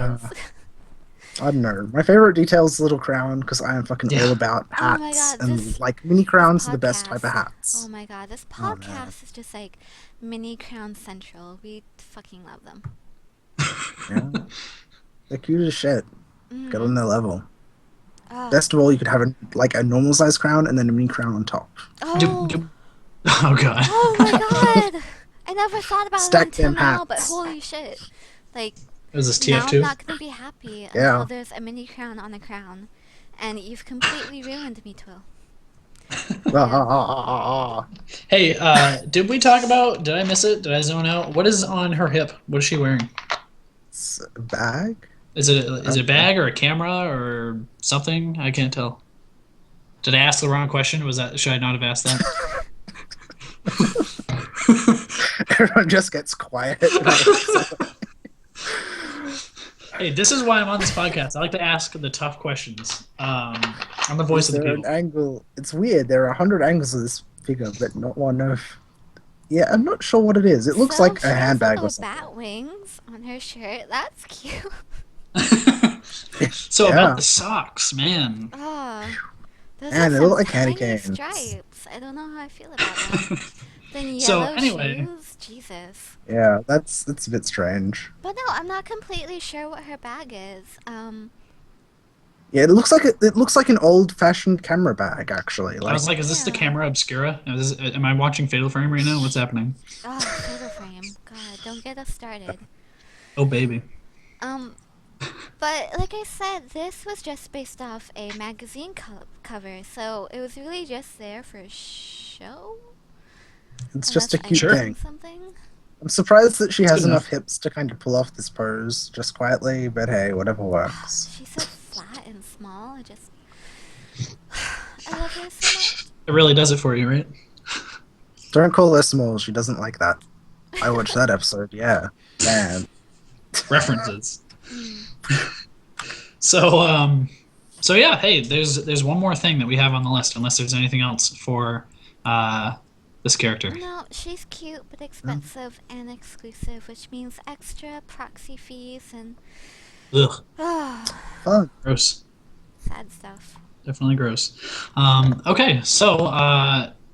I don't know. My favorite detail is the little crown because I am fucking Yeah. all about Oh my hats, God, and this- like mini crowns are the best podcast. type of hats. Oh my god, this Oh, man. podcast is just like mini Crown Central. We fucking love them. Yeah. They're cute as shit. Mhm. Get on their level. Oh. Best of all, you could have a normal size crown and then a mini crown on top. Oh. Oh god. Oh my god! I never thought about Stack it until them now, but hats. holy shit. Like, Is this now I'm TF2? not gonna be happy until Yeah. there's a mini crown on a crown. And you've completely ruined me, Twill. Hey, did we talk about? Did I miss it? Did I zone out? What is on her hip? What is she wearing? It's a bag? Is it a bag or a camera or something? I can't tell. Did I ask the wrong question? Should I not have asked that? Everyone just gets quiet. Hey, this is why I'm on this podcast. I like to ask the tough questions. I'm the voice Is of the there people. an angle? It's weird. There are 100 angles of this figure, but not one of. Yeah, I'm not sure what it is. It looks So like she a has handbag little or something. bat wings on her shirt. That's cute. So Yeah. about the socks, man. Oh, those Man, are they some look like candy tiny canes. stripes. I don't know how I feel about that. Then So, yellow anyway. shoes, Jesus. Yeah, that's a bit strange. But no, I'm not completely sure what her bag is. Yeah, it looks like an old-fashioned camera bag, actually. I was like, is this the Yeah. camera obscura? Am I watching Fatal Frame right now? What's happening? Oh, photo frame. God, don't get us started. Oh baby. But like I said, this was just based off a magazine cover, so it was really just there for show. it's just a Unless I'm cute Sure. missing thing. Something. I'm surprised that she It's has good enough enough. hips to kind of pull off this pose just quietly, but hey, whatever works. She's so flat and small. I love her so much. It really does it for you, right? Don't call her small. She doesn't like that. I watched that episode. Yeah, man. References. So yeah, hey, there's one more thing that we have on the list, unless there's anything else for this character. No, she's cute but expensive and exclusive, which means extra proxy fees and Ugh, Fun. gross. sad stuff. Definitely gross. Okay, so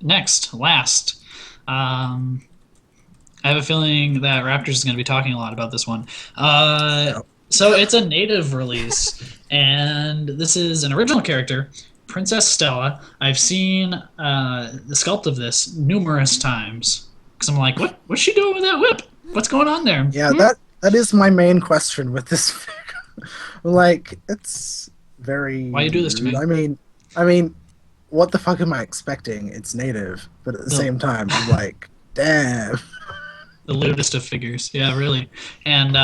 last, I have a feeling that Raptors is going to be talking a lot about this one. Yep. So it's a native release, and this is an original character, Princess Stella. I've seen the sculpt of this numerous times because I'm like, what's she doing with that whip? What's going on there? Yeah, that is my main question with this figure. Like, it's very. Why you do this to me? I mean, what the fuck am I expecting? It's native, but at the same time, I'm like, damn. The lewdest of figures, yeah, really. And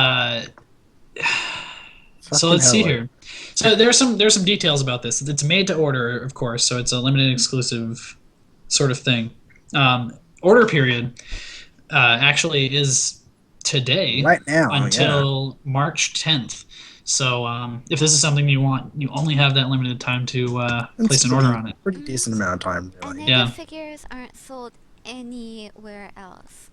so let's see here. So there's some details about this. It's made to order, of course, so it's a limited exclusive sort of thing. Order period actually is today, Right now, until March 10th. So if this is something you want, you only have that limited time to place an order on it. Pretty decent amount of time, really. And native figures aren't sold anywhere else.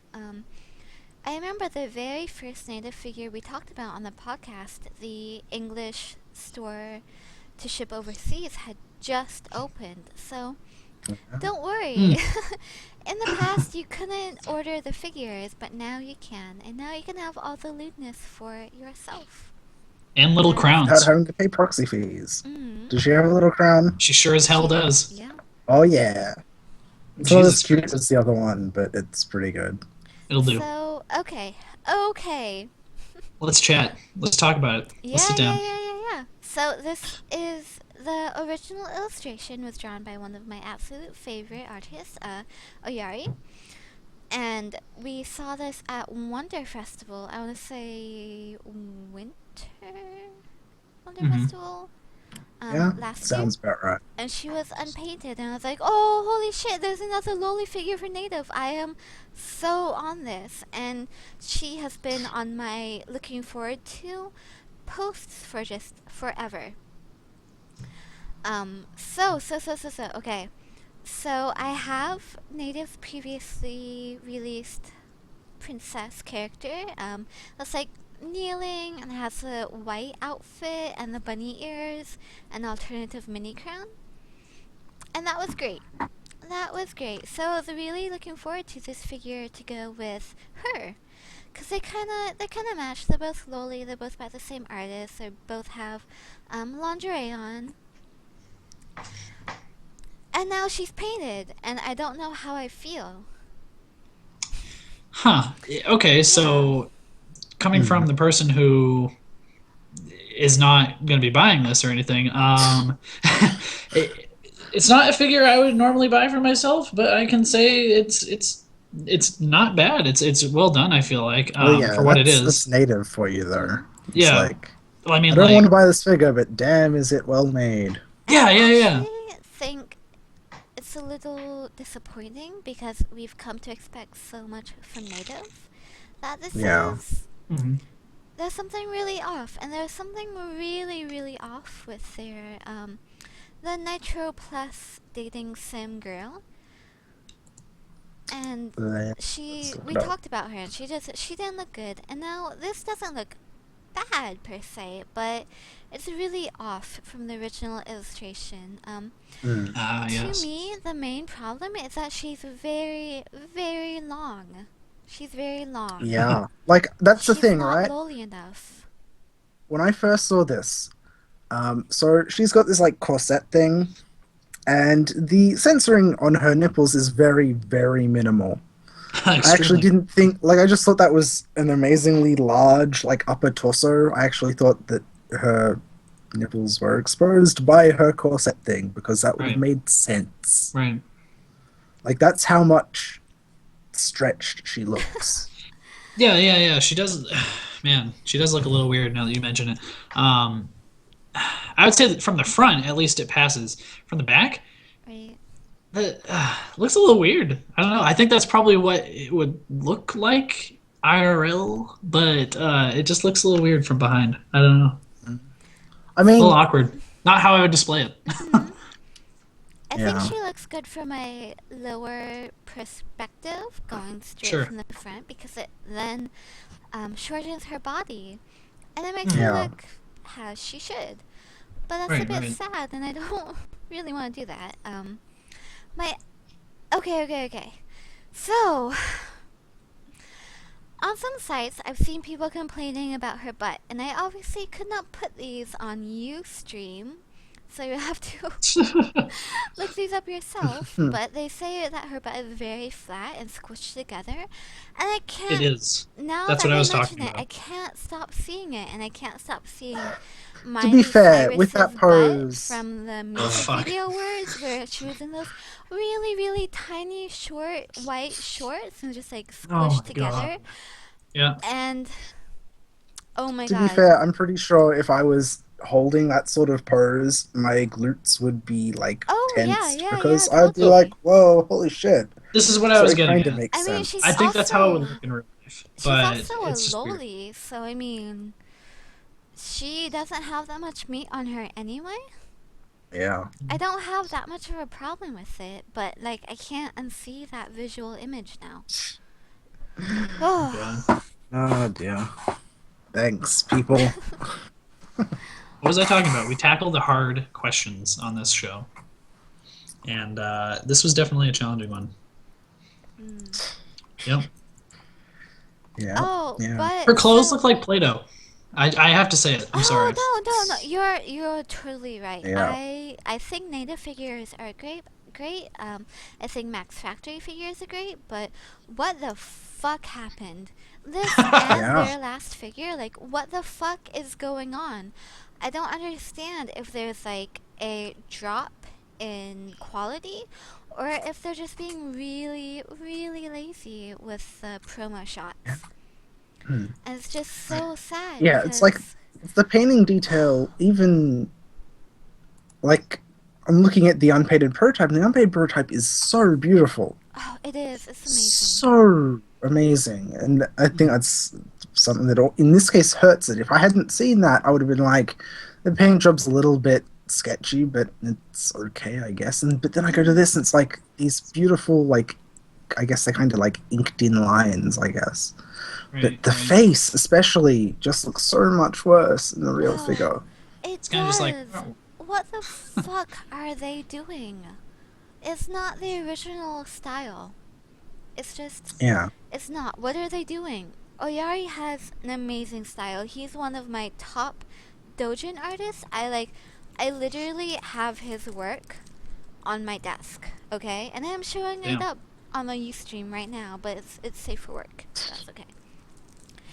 I remember the very first native figure we talked about on the podcast, the English store to ship overseas, had just opened. So don't worry. In the past, you couldn't order the figures, but now you can. And now you can have all the lewdness for yourself. And little crowns. Without having to pay proxy fees. Mm. Does she have a little crown? She sure as hell does. Yeah. Oh, yeah. It's not Jesus as cute Christ. as the other one, but it's pretty good. It'll do. So, okay. Let's chat. Let's talk about it. Let's sit down. Yeah. So this is the original illustration was drawn by one of my absolute favorite artists, Oyari. And we saw this at Wonder Festival. I want to say Wonder Festival last sounds year. about right. And she was unpainted, and I was like, oh, holy shit, there's another lowly figure for native. I am so on this. And she has been on my looking forward to posts for just forever. Okay. So I have native's previously released princess character. That's like kneeling and has a white outfit and the bunny ears and alternative mini crown. And that was great. So I was really looking forward to this figure to go with her. Cause they kinda match. They're both lowly, they're both by the same artist, they both have lingerie on. And now she's painted, and I don't know how I feel. Huh. Okay, so coming from the person who is not going to be buying this or anything, it's not a figure I would normally buy for myself, but I can say it's not bad. It's well done, I feel like, for what it is. That's native for you, though. It's Yeah. like, Well, I mean, I don't want to buy this figure, but damn, is it well made. Yeah. I think it's a little disappointing because we've come to expect so much from native that this is... Mhm. There's something really off, and there's something really, really off with their, the Nitro Plus dating sim girl. And we talked about her, and she didn't look good. And now this doesn't look bad per se, but it's really off from the original illustration. Yes. To me, the main problem is that she's very, very long. She's very long. Yeah, like that's the thing, She's right? not lowly enough. When I first saw this, so she's got this like corset thing, and the censoring on her nipples is very, very minimal. I actually didn't think, like, I just thought that was an amazingly large, like, upper torso. I actually thought that her nipples were exposed by her corset thing, because that would have made sense. Right. Like, that's how much stretched she looks. Yeah. She does. Man, she does look a little weird now that you mention it. I would say that from the front, at least it passes. From the back, Right. it looks a little weird. I don't know. I think that's probably what it would look like IRL, but it just looks a little weird from behind. I don't know. I mean, A little awkward. Not how I would display it. I think she looks good from a lower perspective, going straight from the front, because it then shortens her body, and it makes her look as she should. But that's a bit sad, and I don't really want to do that. Okay. So On some sites, I've seen people complaining about her butt, and I obviously could not put these on Ustream, so you have to look these up yourself. But they say that her butt is very flat and squished together, and I can't. It is. Now That's that what I they was mention talking it, I about. can't stop seeing it, and I can't stop seeing To Miley be fair, with that Cyrus's butt pose, from the Oh, music fuck. video words, where she was in those really, really tiny, short white shorts and just like Oh squished my together. god. Yeah. And oh my to god. be fair, I'm pretty sure if I was holding that sort of pose, my glutes would be like Oh tensed yeah, because I'd be totally. like, "Whoa, holy shit!" This is what I So was it getting kind of at. makes I mean, sense. she's I think that's how it would also look in real life. she's But also a it's just weird. loli, so I mean, she doesn't have that much meat on her anyway. Yeah. I don't have that much of a problem with it, but like I can't unsee that visual image now. Oh, Yeah. Oh dear. Thanks, people. What was I talking about? We tackled the hard questions on this show. And this was definitely a challenging one. Yep. Yeah. oh, Yeah. but Her clothes so- look like Play-Doh. I have to say it. I'm sorry. No. You're totally right. Yeah. I think native figures are great. I think Max Factory figures are great, but what the fuck happened? This and Yeah. their last figure, like what the fuck is going on? I don't understand if there's like a drop in quality or if they're just being really, really lazy with the promo shots. Hmm. And it's just so sad. Yeah, it's like because- the painting detail, even like I'm looking at the unpainted prototype, and the unpainted prototype is so beautiful. Oh, it is. It's amazing. So amazing. And I think that's something that in this case hurts it. If I hadn't seen that, I would have been like, the paint job's a little bit sketchy, but it's okay, I guess. But then I go to this, and it's like these beautiful, like, I guess they're kind of like inked in lines, I guess. But the face, especially, just looks so much worse in the real Oh, figure. It kind of does. just like, oh. What the fuck are they doing? It's not the original style. It's just. Yeah. It's not. What are they doing? Oyari has an amazing style. He's one of my top doujin artists. I literally have his work on my desk. Okay, and I'm showing it Damn. up on my Ustream right now, but it's safe for work. So that's okay.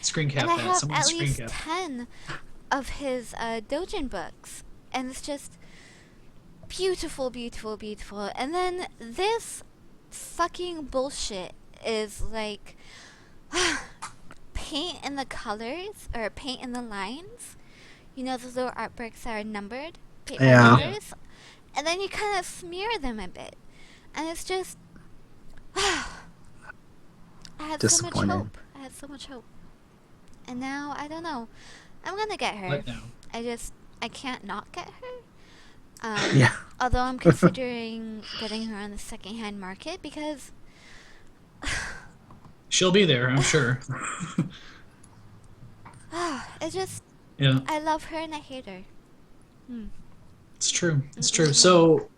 Screen cap And I that. have Someone at screen least cap. 10 of his doujin books, and it's just beautiful, beautiful, beautiful. And then this fucking bullshit is like paint in the colors or paint in the lines. You know those little artworks that are numbered, paint by Yeah. numbers, and then you kind of smear them a bit, and it's just. I had so much Disappointing. hope. I had so much hope. And now, I don't know. I'm gonna get her. Let down. I can't not get her. Yeah. Although I'm considering getting her on the secondhand market because She'll be there, I'm sure. it's just, Yeah, I love her and I hate her. it's true. It's true. So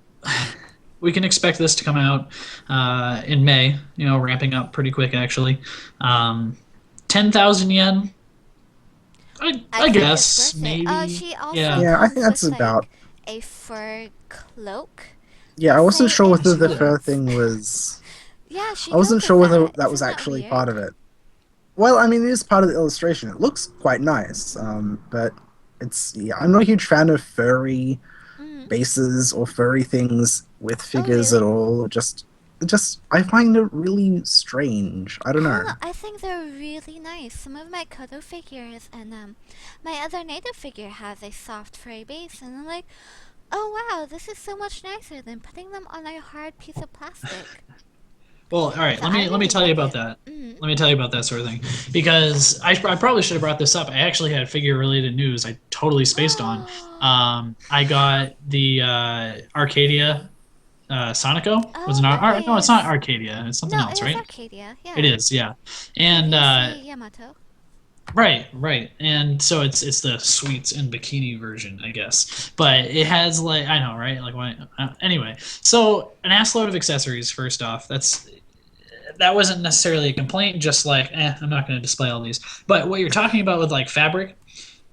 we can expect this to come out in May, ramping up pretty quick, actually. 10,000 yen? I think it's guess, worth it. maybe. She also Yeah. Yeah, I comes think that's with, about. like, a fur cloak. Yeah, I wasn't say sure whether it's the really- fur thing was. Yeah, she I wasn't comes sure with whether that. that was Isn't actually weird? part of it. Well, I mean, it is part of the illustration. It looks quite nice, but I'm not a huge fan of furry Mhm. bases or furry things with figures really? at all. Just I find it really strange. I don't know. I think they're really nice. Some of my Koto figures and my other native figure has a soft furry base, and I'm like, oh wow, this is so much nicer than putting them on a hard piece of plastic. Well, all right. So Let I me really tell you like about that. Mhm. Let me tell you about that sort of thing, because I probably should have brought this up. I actually had figure-related news. I totally spaced on. I got the Arcadia Sonico. Was it not? Oh, No, it's not nice. Arcadia. It's something No, else, it right? is Arcadia. Yeah. It is, yeah. And Previously Yamato. right. And so it's the sweets and bikini version, I guess. But it has like, I know, right? Like anyway. So an assload of accessories. First off, that's that wasn't necessarily a complaint. Just like, I'm not going to display all these. But what you're talking about with like fabric,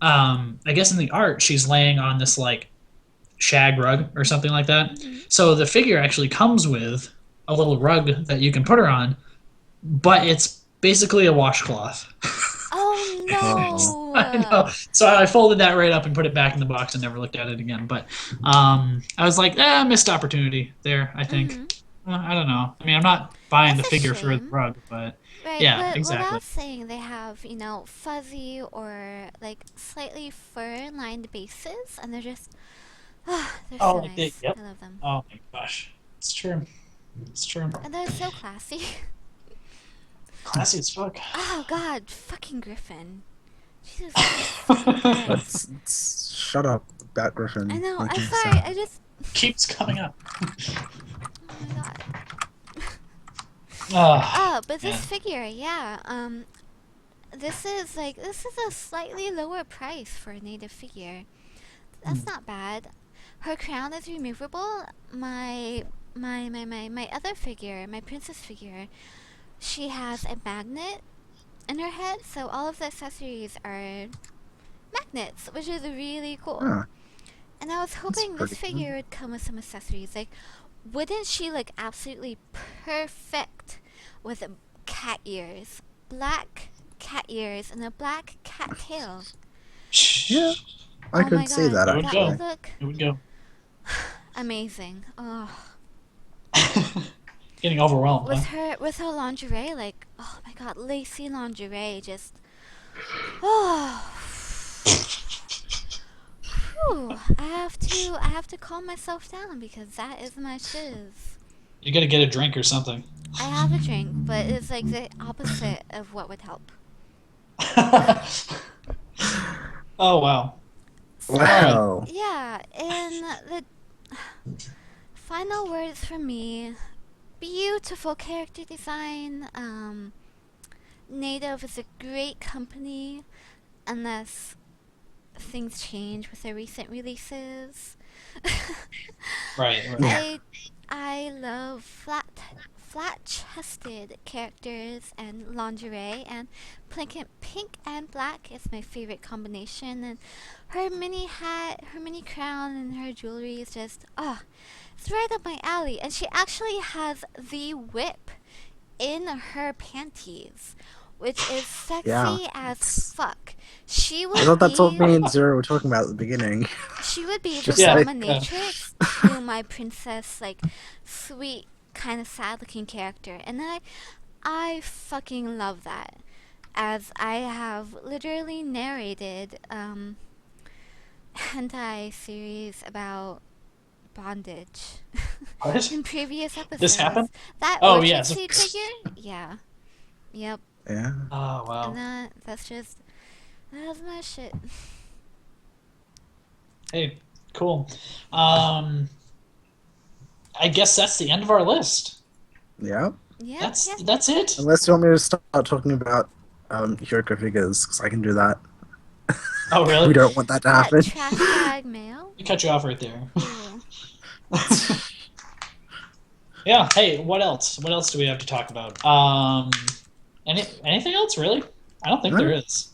I guess in the art she's laying on this like shag rug or something like that. Mm-hmm. So the figure actually comes with a little rug that you can put her on, but it's basically a washcloth. Oh no! I know. So I folded that right up and put it back in the box and never looked at it again. But I was like, missed opportunity there, I think. Mm-hmm. I don't know. I mean, I'm not buying That's the a figure for the shame. rug, but Right, yeah, but exactly. without saying they have, fuzzy or like slightly fur-lined bases, and they're just, they're so nice. Yep. I love them. Oh my gosh, it's true. It's true. And they're so classy. Classy as fuck. Oh god, fucking Griffin. Jesus fucking Christ. Shut up, Bat Griffin. I know, I'm making sorry, sound. I just, Keeps coming up. oh my god. Oh, But this yeah. figure, yeah, this is a slightly lower price for a native figure. That's not bad. Her crown is removable. My other figure, my princess figure, she has a magnet in her head, so all of the accessories are magnets, which is really cool. Huh. And I was hoping this pretty cool. figure would come with some accessories. Like, wouldn't she look absolutely perfect with cat ears, black cat ears, and a black cat tail? Yeah, I Oh my could see God, that It would that go. would look It would go. amazing. Oh, Getting overwhelmed. Huh? with her lingerie, like, oh my God, lacy lingerie, just oh. Whew, I have to calm myself down because that is my shiz. You gotta get a drink or something. I have a drink, but it's like the opposite of what would help. Oh wow. Wow. Yeah, and the final words from me: beautiful character design. Native is a great company, unless things change with their recent releases. Right. I love flat-chested characters and lingerie, and pink and black is my favorite combination. And her mini hat, her mini crown, and her jewelry is just it's right up my alley. And she actually has the whip in her panties, which is sexy Yeah, as fuck. She would I thought that's what be me and Zero were talking about at the beginning. she would be the Just like- dominatrix to my princess, like, sweet, kind of sad-looking character. And I fucking love that. As I have literally narrated, hentai series about bondage What? in previous episodes. This happened? That Oh, orchard yes, of seed course. figure? Yeah. Yep. Yeah. Oh wow. And that's my shit. Hey, cool. I guess that's the end of our list. Yeah. Yeah. That's it. Unless you want me to start talking about Kyoko figures, because I can do that. Oh really? We don't want that to happen. That trash bag mail? We cut you off right there. Ew. Yeah. Hey, what else? What else do we have to talk about? Anything else really? I don't think No. there is.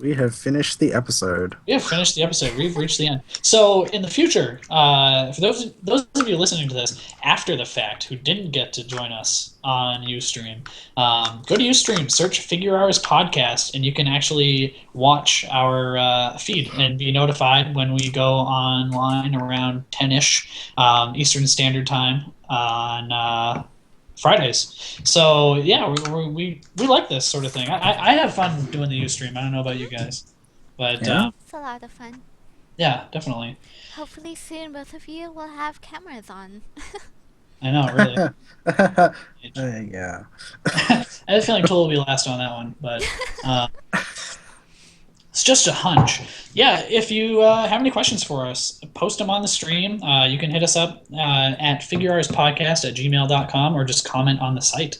We have finished the episode. We have finished the episode. We've reached the end. So in the future, for those of you listening to this after the fact who didn't get to join us on Ustream, go to Ustream, search Figurawrs Podcast, and you can actually watch our feed and be notified when we go online around 10-ish Eastern Standard Time on Fridays. So yeah, we like this sort of thing. I have fun doing the Ustream. I don't know about you guys, but Yeah. It's a lot of fun. yeah, definitely. Hopefully soon both of you will have cameras on. I know, really. Yeah. I have a feeling Tool will be last on that one, but it's just a hunch. Yeah, if you have any questions for us, post them on the stream. You can hit us up at figurehourspodcast@gmail.com or just comment on the site.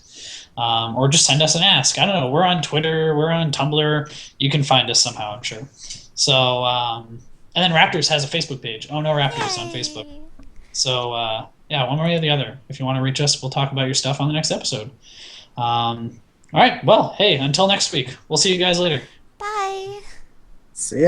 Or just send us an ask. I don't know. We're on Twitter. We're on Tumblr. You can find us somehow, I'm sure. So, and then Raptors has a Facebook page. Oh, no Raptors on Facebook. Yay. So, yeah, one way or the other. If you want to reach us, we'll talk about your stuff on the next episode. All right. Well, hey, until next week. We'll see you guys later. Bye. See ya.